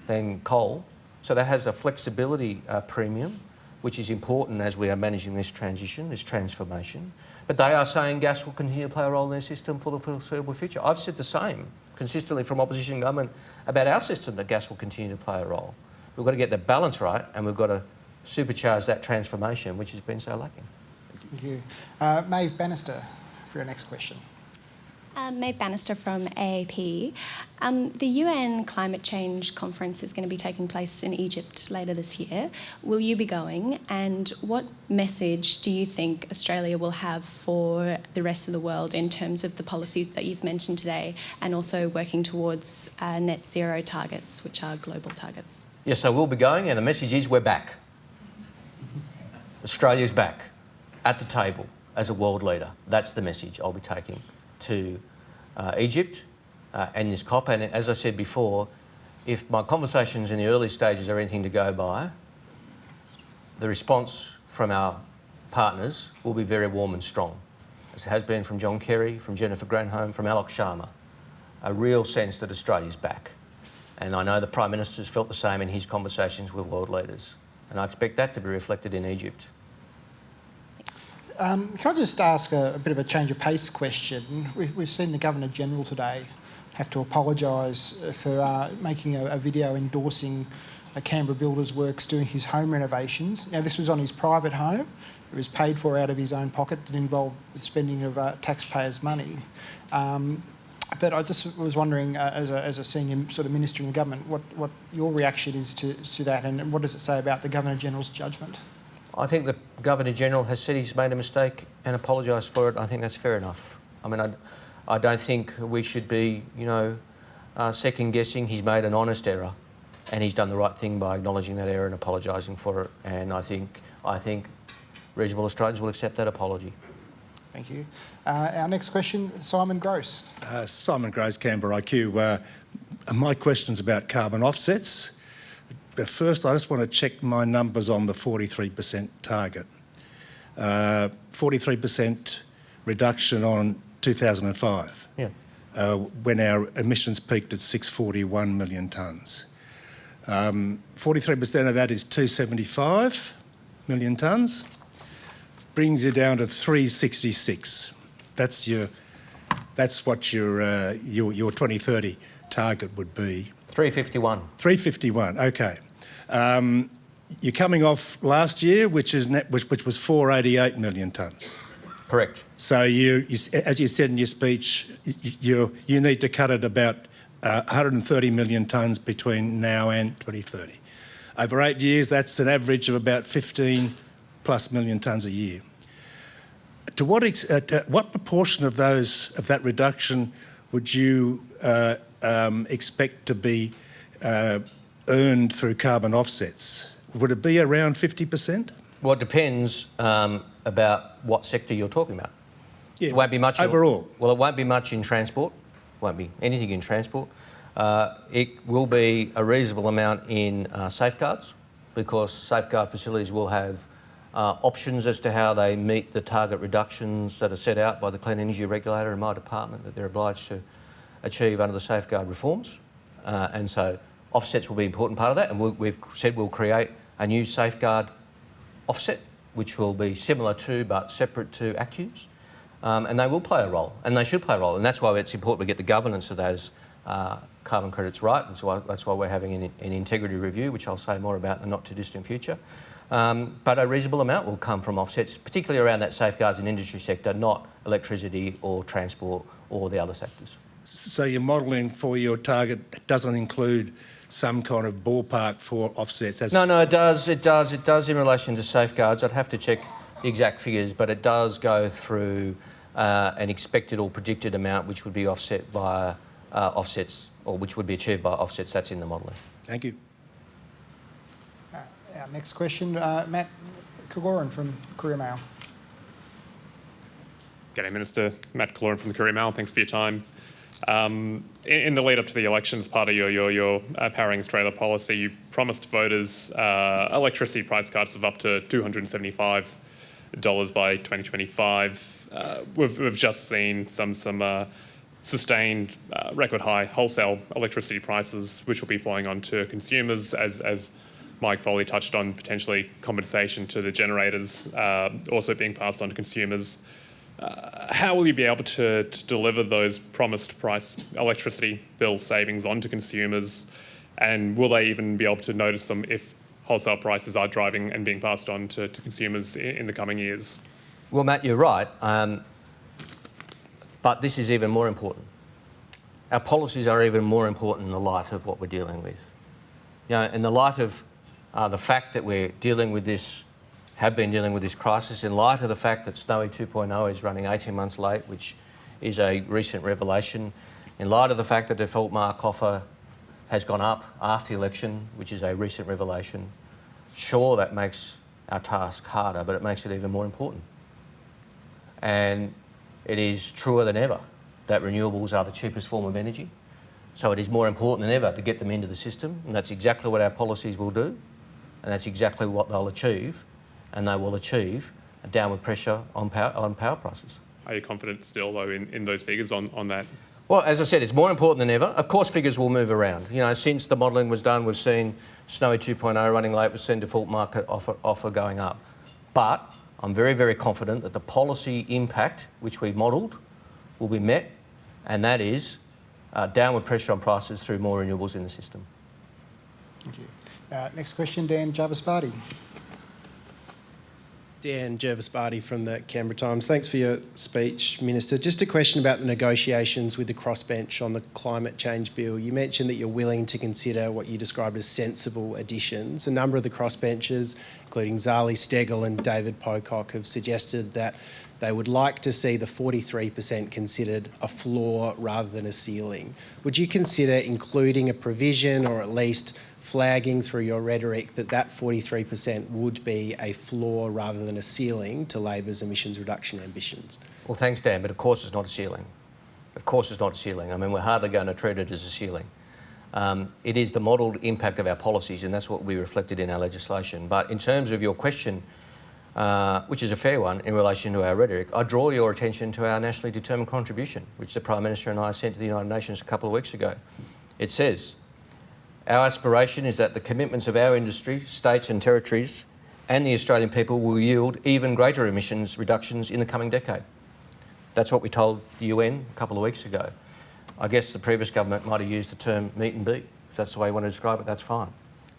than coal. So that has a flexibility premium, which is important as we are managing this transition, this transformation. But they are saying gas will continue to play a role in their system for the foreseeable future. I've said the same consistently from opposition government about our system, that gas will continue to play a role. We've got to get the balance right, and we've got to supercharge that transformation, which has been so lacking. Thank you. Maeve Bannister for your next question. Maeve Bannister from AAP. The UN Climate Change Conference is going to be taking place in Egypt later this year. Will you be going? And what message do you think Australia will have for the rest of the world in terms of the policies that you've mentioned today, and also working towards net zero targets, which are global targets? Yes, I will be going, and the message is we're back. Australia's back at the table as a world leader. That's the message I'll be taking to Egypt and this COP. And as I said before, if my conversations in the early stages are anything to go by, the response from our partners will be very warm and strong, as it has been from John Kerry, from Jennifer Granholm, from Alok Sharma. A real sense that Australia's back. And I know the Prime Minister's felt the same in his conversations with world leaders. And I expect that to be reflected in Egypt. Can I just ask a bit of a change of pace question? We've seen the Governor-General today have to apologise for making a video endorsing a Canberra Builders Works doing his home renovations. Now, this was on his private home. It was paid for out of his own pocket. It involved the spending of taxpayers' money. But I just was wondering, as a senior sort of minister in the government, what your reaction is to that, and what does it say about the Governor-General's judgment? I think the Governor-General has said he's made a mistake and apologised for it. I think that's fair enough. I mean, I don't think we should be, second-guessing. He's made an honest error, and he's done the right thing by acknowledging that error and apologising for it. And I think reasonable Australians will accept that apology. Thank you. Our next question, Simon Gross. Simon Gross, Canberra IQ. My question's about carbon offsets. But first, I just want to check my numbers on the 43% target. 43% reduction on 2005, when our emissions peaked at 641 million tonnes. 43% of that is 275 million tonnes. Brings you down to 366. That's what your 2030 target would be. 351. 351. Okay. You're coming off last year, which was 488 million tonnes. Correct. So you, as you said in your speech, you need to cut it about 130 million tonnes between now and 2030. Over 8 years, that's an average of about 15 plus million tonnes a year. To what proportion of that reduction would you expect to be earned through carbon offsets? Would it be around 50%? Well, it depends about what sector you're talking about. Yeah, it won't be much overall. Well, it won't be much in transport. Won't be anything in transport. It will be a reasonable amount in safeguards, because safeguard facilities will have options as to how they meet the target reductions that are set out by the Clean Energy Regulator in my department that they're obliged to achieve under the safeguard reforms. And so offsets will be an important part of that, and we've said we'll create a new safeguard offset, which will be similar to but separate to ACCUs. And they will play a role, and they should play a role, and that's why it's important we get the governance of those carbon credits right, and so that's why we're having an integrity review, which I'll say more about in the not too distant future. But a reasonable amount will come from offsets, particularly around that safeguards and industry sector, not electricity or transport or the other sectors. So your modelling for your target doesn't include some kind of ballpark for offsets? No, it does. It does in relation to safeguards. I'd have to check the exact figures, but it does go through an expected or predicted amount which would be offset by offsets, or which would be achieved by offsets. That's in the modelling. Thank you. Our next question, Matt Calloran from Courier Mail. G'day, Minister. Matt Calloran from the Courier Mail. Thanks for your time. In the lead up to the elections, part of your Powering Australia policy, you promised voters electricity price cuts of up to $275 by 2025. We've just seen some sustained record high wholesale electricity prices, which will be flowing on to consumers, as Mike Foley touched on, potentially compensation to the generators also being passed on to consumers. How will you be able to deliver those promised price electricity bill savings onto consumers, and will they even be able to notice them if wholesale prices are driving and being passed on to consumers in the coming years? Well, Matt, you're right, but this is even more important. Our policies are even more important in the light of what we're dealing with. In the light of the fact that we're dealing with this, have been dealing with this crisis, in light of the fact that Snowy 2.0 is running 18 months late, which is a recent revelation, in light of the fact that the default mark offer has gone up after the election, which is a recent revelation, sure, that makes our task harder, but it makes it even more important. And it is truer than ever that renewables are the cheapest form of energy. So it is more important than ever to get them into the system, and that's exactly what our policies will do, and that's exactly what they'll achieve, and they will achieve a downward pressure on power prices. Are you confident still, though, in those figures on that? Well, as I said, it's more important than ever. Of course, figures will move around. You know, since the modelling was done, we've seen Snowy 2.0 running late, we've seen default market offer going up. But I'm very, very confident that the policy impact, which we modelled, will be met, and that is downward pressure on prices through more renewables in the system. Thank you. Next question, Dan Jarvis-Barty. Dan Jarvis-Barty from the Canberra Times. Thanks for your speech, Minister. Just a question about the negotiations with the crossbench on the climate change bill. You mentioned that you're willing to consider what you described as sensible additions. A number of the crossbenchers, including Zali Steggall and David Pocock, have suggested that they would like to see the 43% considered a floor rather than a ceiling. Would you consider including a provision, or at least flagging through your rhetoric, that that 43% would be a floor rather than a ceiling to Labor's emissions reduction ambitions? Well, thanks, Dan, but of course it's not a ceiling. Of course it's not a ceiling. I mean, we're hardly going to treat it as a ceiling. It is the modelled impact of our policies, and that's what we reflected in our legislation. But in terms of your question, which is a fair one in relation to our rhetoric, I draw your attention to our nationally determined contribution, which the Prime Minister and I sent to the United Nations a couple of weeks ago. It says, our aspiration is that the commitments of our industry, states and territories and the Australian people will yield even greater emissions reductions in the coming decade. That's what we told the UN a couple of weeks ago. I guess the previous government might have used the term meet and beat. If that's the way you want to describe it, that's fine.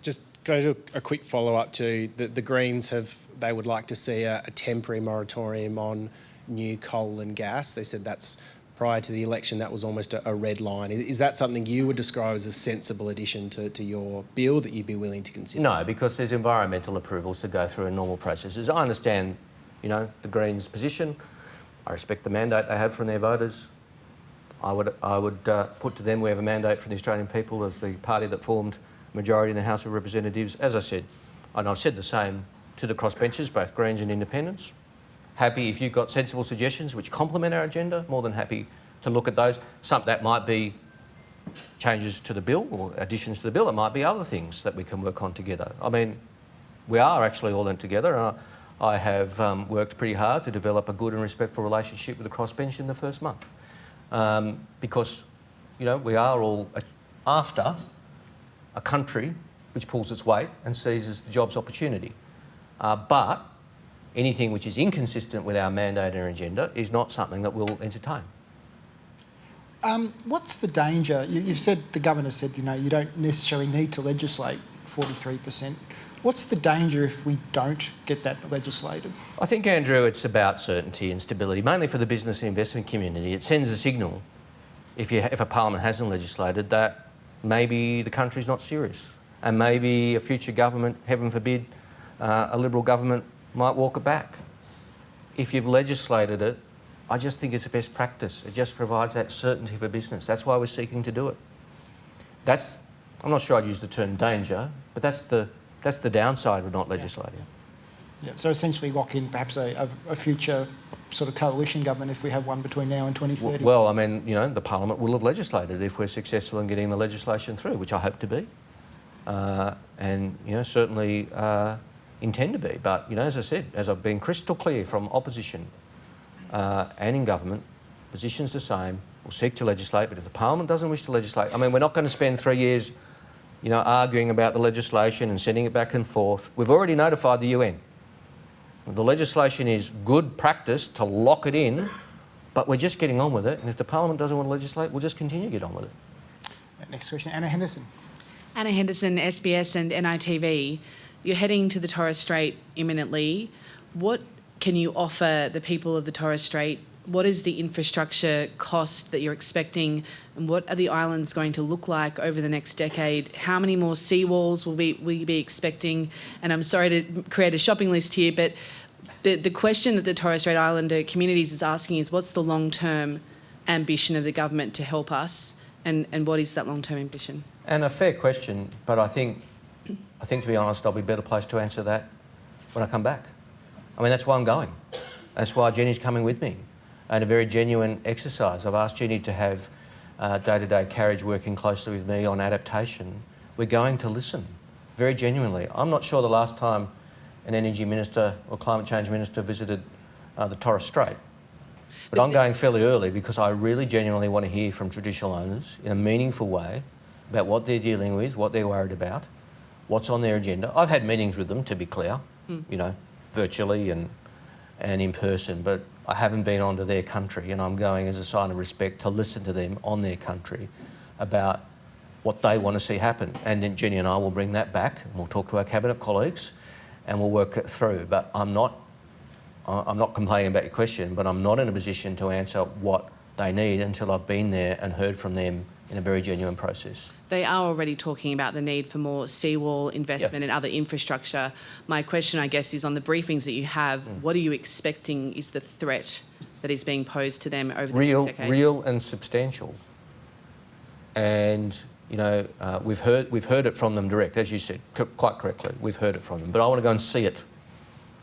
Just go to a quick follow-up to the Greens they would like to see a temporary moratorium on new coal and gas. They said that's prior to the election, that was almost a red line. Is that something you would describe as a sensible addition to your bill that you'd be willing to consider? No, because there's environmental approvals to go through in normal processes. I understand, you know, the Greens' position. I respect the mandate they have from their voters. I would put to them we have a mandate from the Australian people as the party that formed majority in the House of Representatives. As I said, and I've said the same to the crossbenchers, both Greens and Independents. Happy if you've got sensible suggestions which complement our agenda, more than happy to look at those. Some that might be changes to the bill or additions to the bill. It might be other things that we can work on together. I mean, we are actually all in together, and I have worked pretty hard to develop a good and respectful relationship with the crossbench in the first month. Because, you know, we are all after a country which pulls its weight and seizes the jobs opportunity. But anything which is inconsistent with our mandate and our agenda is not something that we'll entertain. What's the danger? You've said, the Governor said, you know, you don't necessarily need to legislate 43%. What's the danger if we don't get that legislated? I think, Andrew, it's about certainty and stability, mainly for the business and investment community. It sends a signal, if a parliament hasn't legislated, that maybe the country's not serious, and maybe a future government, heaven forbid, a Liberal government, might walk it back. If you've legislated it, I just think it's a best practice. It just provides that certainty for business. That's why we're seeking to do it. I'm not sure I'd use the term danger, but that's the downside of not legislating. Yeah. So essentially lock in perhaps a future sort of coalition government if we have one between now and 2030. Well, I mean, you know, the Parliament will have legislated if we're successful in getting the legislation through, which I hope to be. And, you know, certainly intend to be. But, you know, as I said, as I've been crystal clear from opposition and in government, position's the same. We'll seek to legislate, but if the Parliament doesn't wish to legislate, I mean, we're not going to spend 3 years, you know, arguing about the legislation and sending it back and forth. We've already notified the UN. The legislation is good practice to lock it in, but we're just getting on with it. And if the Parliament doesn't want to legislate, we'll just continue to get on with it. Next question, Anna Henderson. Anna Henderson, SBS and NITV. You're heading to the Torres Strait imminently. What can you offer the people of the Torres Strait? What is the infrastructure cost that you're expecting, and what are the islands going to look like over the next decade? How many more seawalls will you be expecting? And I'm sorry to create a shopping list here, but the question that the Torres Strait Islander communities is asking is, what's the long-term ambition of the government to help us, and what is that long-term ambition? And a fair question, but I think to be honest, I'll be better placed to answer that when I come back. I mean, that's why I'm going. That's why Jenny's coming with me. And a very genuine exercise. I've asked Jenny to have day-to-day carriage working closely with me on adaptation, we're going to listen, very genuinely. I'm not sure the last time an energy minister or climate change minister visited the Torres Strait. But I'm going fairly early because I really genuinely want to hear from traditional owners in a meaningful way about what they're dealing with, what they're worried about, what's on their agenda. I've had meetings with them, to be clear, you know, virtually and in person, but I haven't been onto their country, and I'm going as a sign of respect to listen to them on their country about what they want to see happen. And then Jenny and I will bring that back and we'll talk to our cabinet colleagues and we'll work it through. But I'm not complaining about your question, but I'm not in a position to answer what they need until I've been there and heard from them in a very genuine process. They are already talking about the need for more seawall investment and other infrastructure. My question, I guess, is on the briefings that you have, what are you expecting is the threat that is being posed to them over the next decade? Real and substantial. And, you know, we've heard it from them direct, as you said, quite correctly. We've heard it from them. But I want to go and see it.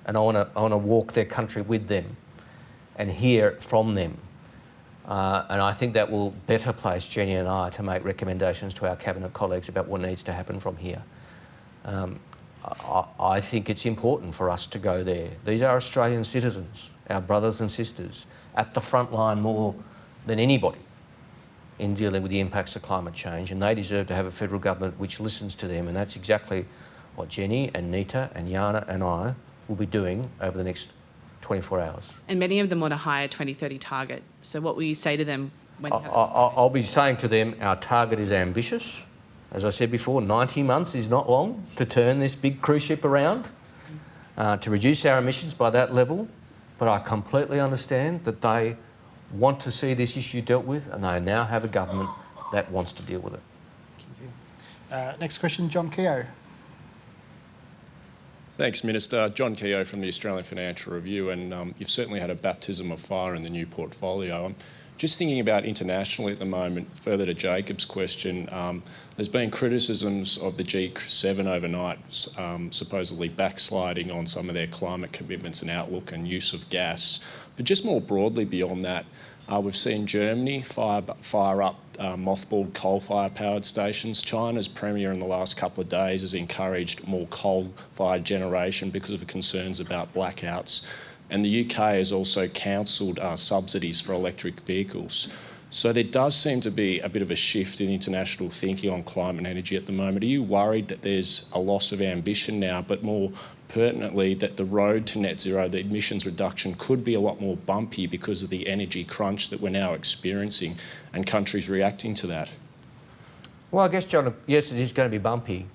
And I want to walk their country with them and hear it from them. And I think that will better place Jenny and I to make recommendations to our cabinet colleagues about what needs to happen from here. I think it's important for us to go there. These are Australian citizens, our brothers and sisters, at the front line more than anybody in dealing with the impacts of climate change, and they deserve to have a federal government which listens to them, and that's exactly what Jenny and Nita and Jana and I will be doing over the next 24 hours. And many of them want a higher 2030 target. So what will you say to them when you have I'll be saying to them, our target is ambitious. As I said before, 90 months is not long to turn this big cruise ship around, to reduce our emissions by that level. But I completely understand that they want to see this issue dealt with, and they now have a government that wants to deal with it. Thank you. Next question, John Keogh. Thanks, Minister. John Keogh from the Australian Financial Review, and you've certainly had a baptism of fire in the new portfolio. I'm just thinking about internationally at the moment, further to Jacob's question, there's been criticisms of the G7 overnight supposedly backsliding on some of their climate commitments and outlook and use of gas. But just more broadly beyond that, we've seen Germany fire up mothballed coal-fired powered stations. China's premier in the last couple of days has encouraged more coal-fired generation because of concerns about blackouts. And the UK has also counselled subsidies for electric vehicles. So there does seem to be a bit of a shift in international thinking on climate and energy at the moment. Are you worried that there's a loss of ambition now, but more pertinently that the road to net zero, the emissions reduction, could be a lot more bumpy because of the energy crunch that we're now experiencing and countries reacting to that? Well, I guess, John, yes, it is going to be bumpy,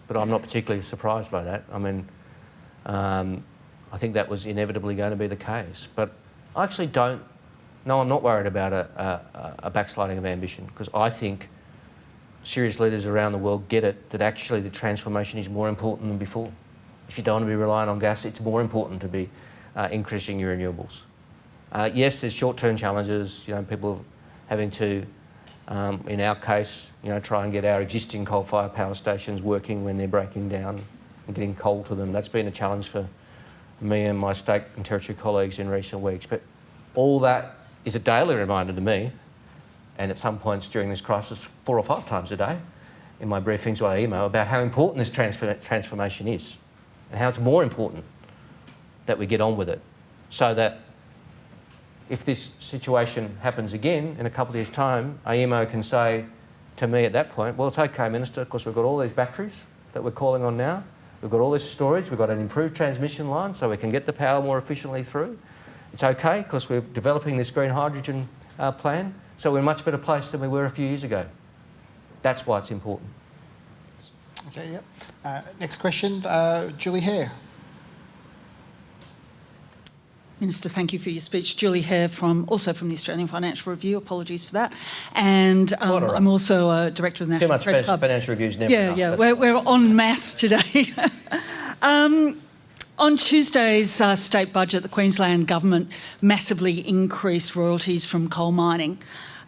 but I'm not particularly surprised by that. I mean, I think that was inevitably going to be the case. But I actually don't... No, I'm not worried about a backsliding of ambition, because I think serious leaders around the world get it that actually the transformation is more important than before. If you don't want to be reliant on gas, it's more important to be increasing your renewables. Yes, there's short-term challenges, you know, people having to, in our case, you know, try and get our existing coal-fired power stations working when they're breaking down and getting coal to them. That's been a challenge for me and my state and territory colleagues in recent weeks. But all that is a daily reminder to me, and at some points during this crisis, 4 or 5 times a day, in my briefings by email, about how important this transformation is and how it's more important that we get on with it, so that if this situation happens again in a couple of years' time, AEMO can say to me at that point, well, it's okay, Minister, because we've got all these batteries that we're calling on now, we've got all this storage, we've got an improved transmission line so we can get the power more efficiently through. It's okay because we're developing this green hydrogen plan, so we're in a much better place than we were a few years ago. That's why it's important. Okay, yep. Next question, Julie Hare. Minister, thank you for your speech. Julie Hare, also from the Australian Financial Review. Apologies for that. And I'm also a director of the National Press Club. Financial Review's never enough. Yeah, we're en masse today. On Tuesday's state budget, the Queensland Government massively increased royalties from coal mining.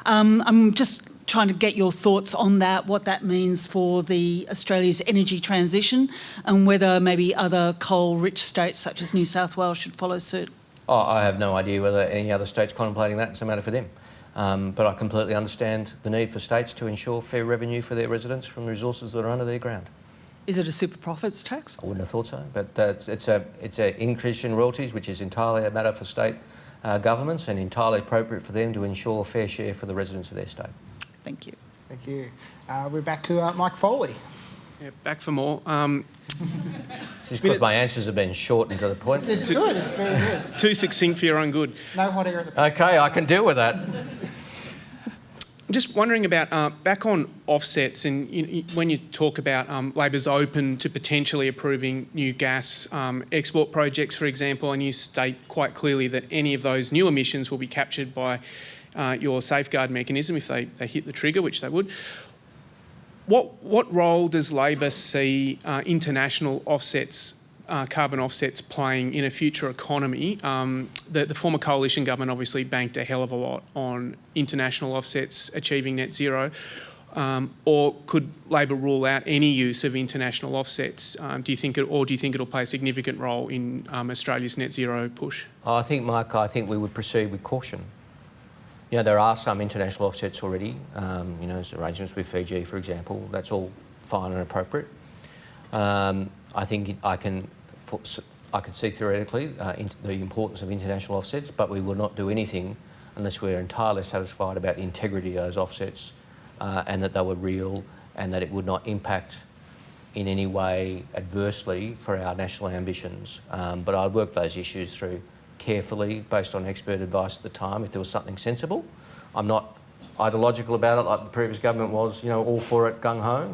I'm just trying to get your thoughts on that, what that means for Australia's energy transition, and whether maybe other coal-rich states such as New South Wales should follow suit. Oh, I have no idea whether any other state's contemplating that. It's a matter for them. But I completely understand the need for states to ensure fair revenue for their residents from the resources that are under their ground. Is it a super profits tax? I wouldn't have thought so, but it's an increase in royalties, which is entirely a matter for state governments and entirely appropriate for them to ensure fair share for the residents of their state. Thank you. Thank you. We're back to Mike Foley. Yeah, back for more. This is because my answers have been short and to the point. It's good. It's very good. Too succinct for your own good. No hot air at the Okay, I can deal with that. I'm just wondering about back on offsets, and when you talk about Labor's open to potentially approving new gas export projects, for example, and you state quite clearly that any of those new emissions will be captured by your safeguard mechanism if they hit the trigger, which they would. What role does Labor see international offsets, carbon offsets playing in a future economy? The former coalition government obviously banked a hell of a lot on international offsets achieving net zero. Or could Labor rule out any use of international offsets? Do you think it'll play a significant role in Australia's net zero push? I think, Mike, we would proceed with caution. You know, there are some international offsets already, you know, arrangements with Fiji, for example. That's all fine and appropriate. I think I can see theoretically the importance of international offsets, but we will not do anything unless we're entirely satisfied about the integrity of those offsets and that they were real and that it would not impact in any way adversely for our national ambitions. But I'd work those issues through carefully based on expert advice at the time if there was something sensible. I'm not ideological about it like the previous government was, you know, all for it, gung-ho,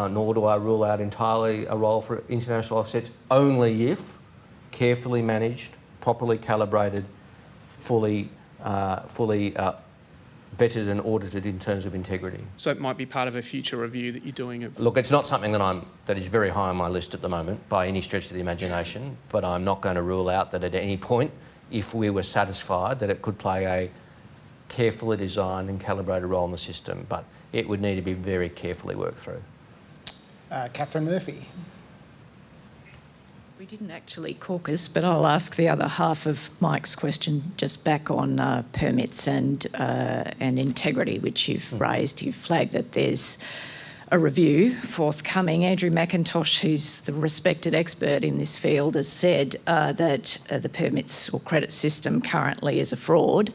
nor do I rule out entirely a role for international offsets only if carefully managed, properly calibrated, fully vetted and audited in terms of integrity. So it might be part of a future review that you're doing. Look, it's not something that is very high on my list at the moment by any stretch of the imagination, but I'm not going to rule out that at any point, if we were satisfied that it could play a carefully designed and calibrated role in the system, but it would need to be very carefully worked through. Catherine Murphy. We didn't actually caucus, but I'll ask the other half of Mike's question just back on permits and integrity, which you've raised. You've flagged that there's a review forthcoming. Andrew McIntosh, who's the respected expert in this field, has said that the permits or credit system currently is a fraud,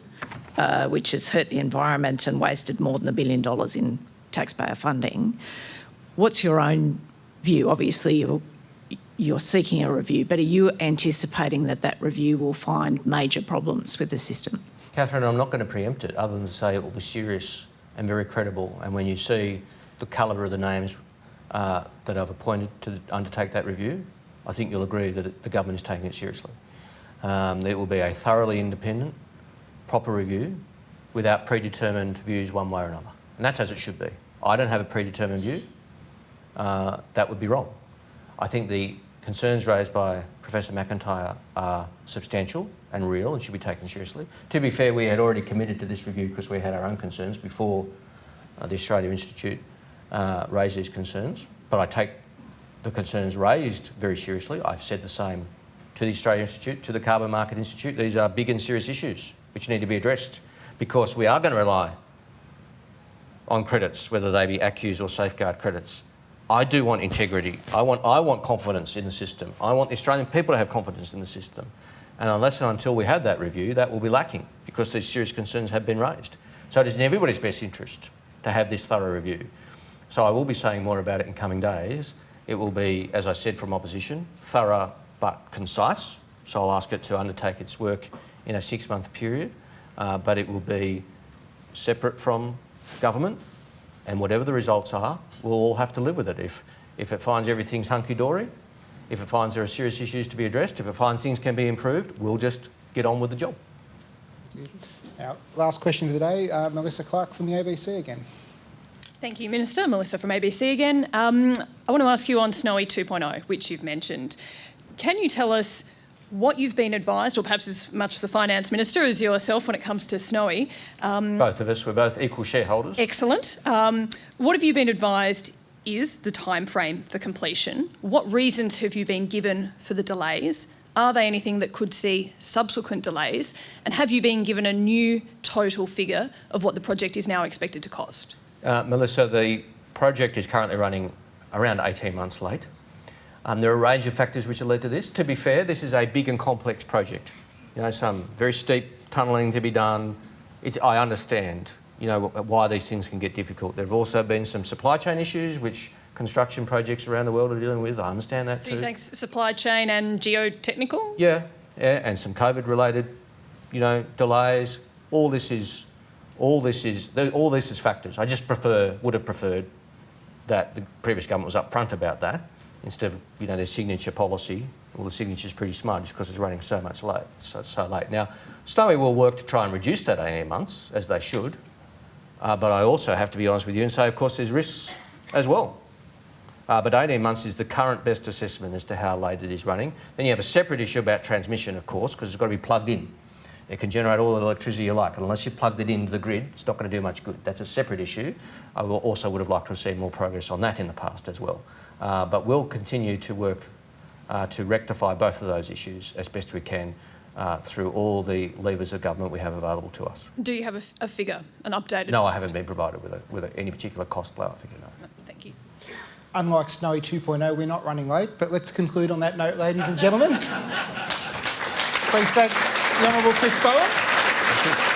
which has hurt the environment and wasted more than $1 billion in taxpayer funding. What's your own view? Obviously, you're seeking a review, but are you anticipating that review will find major problems with the system? Catherine, I'm not going to preempt it other than to say it will be serious and very credible. And when you see the calibre of the names that I've appointed to undertake that review, I think you'll agree that the government is taking it seriously. It will be a thoroughly independent, proper review without predetermined views one way or another. And that's as it should be. I don't have a predetermined view. That would be wrong. I think the concerns raised by Professor McIntyre are substantial and real and should be taken seriously. To be fair, we had already committed to this review because we had our own concerns before the Australia Institute raised these concerns. But I take the concerns raised very seriously. I've said the same to the Australia Institute, to the Carbon Market Institute. These are big and serious issues which need to be addressed because we are going to rely on credits, whether they be ACCUs or safeguard credits. I do want integrity. I want confidence in the system. I want the Australian people to have confidence in the system. And unless and until we have that review, that will be lacking because these serious concerns have been raised. So it is in everybody's best interest to have this thorough review. So I will be saying more about it in coming days. It will be, as I said from opposition, thorough but concise. So I'll ask it to undertake its work in a 6-month period, but it will be separate from government. And whatever the results are, we'll all have to live with it. If it finds everything's hunky-dory, if it finds there are serious issues to be addressed, if it finds things can be improved, we'll just get on with the job. Our last question of the day, Melissa Clark from the ABC again. Thank you, Minister. Melissa from ABC again. I want to ask you on Snowy 2.0, which you've mentioned. Can you tell us what you've been advised, or perhaps as much the Finance Minister as yourself when it comes to Snowy? Both of us, we're both equal shareholders. Excellent. What have you been advised is the time frame for completion? What reasons have you been given for the delays? Are they anything that could see subsequent delays? And have you been given a new total figure of what the project is now expected to cost? Melissa, the project is currently running around 18 months late. There are a range of factors which have led to this. To be fair, this is a big and complex project. You know, some very steep tunnelling to be done. I understand, you know, why these things can get difficult. There have also been some supply chain issues which construction projects around the world are dealing with. I understand that too. So you're saying supply chain and geotechnical? Yeah, and some COVID-related, you know, delays. All this is factors. I just would have preferred that the previous government was upfront about that instead of, you know, their signature policy. Well, the signature's pretty smudged because it's running so late. Now, Snowy will work to try and reduce that 18 months, as they should. But I also have to be honest with you and say, of course, there's risks as well. But 18 months is the current best assessment as to how late it is running. Then you have a separate issue about transmission, of course, because it's got to be plugged in. It can generate all the electricity you like, and unless you plugged it into the grid, it's not going to do much good. That's a separate issue. I also would have liked to have seen more progress on that in the past as well. But we'll continue to work to rectify both of those issues as best we can through all the levers of government we have available to us. Do you have a figure, an updated? No, I haven't been provided with any particular cost blower figure, no. Thank you. Unlike Snowy 2.0, we're not running late, but let's conclude on that note, ladies and gentlemen. Please thank the Honourable Chris Bowen.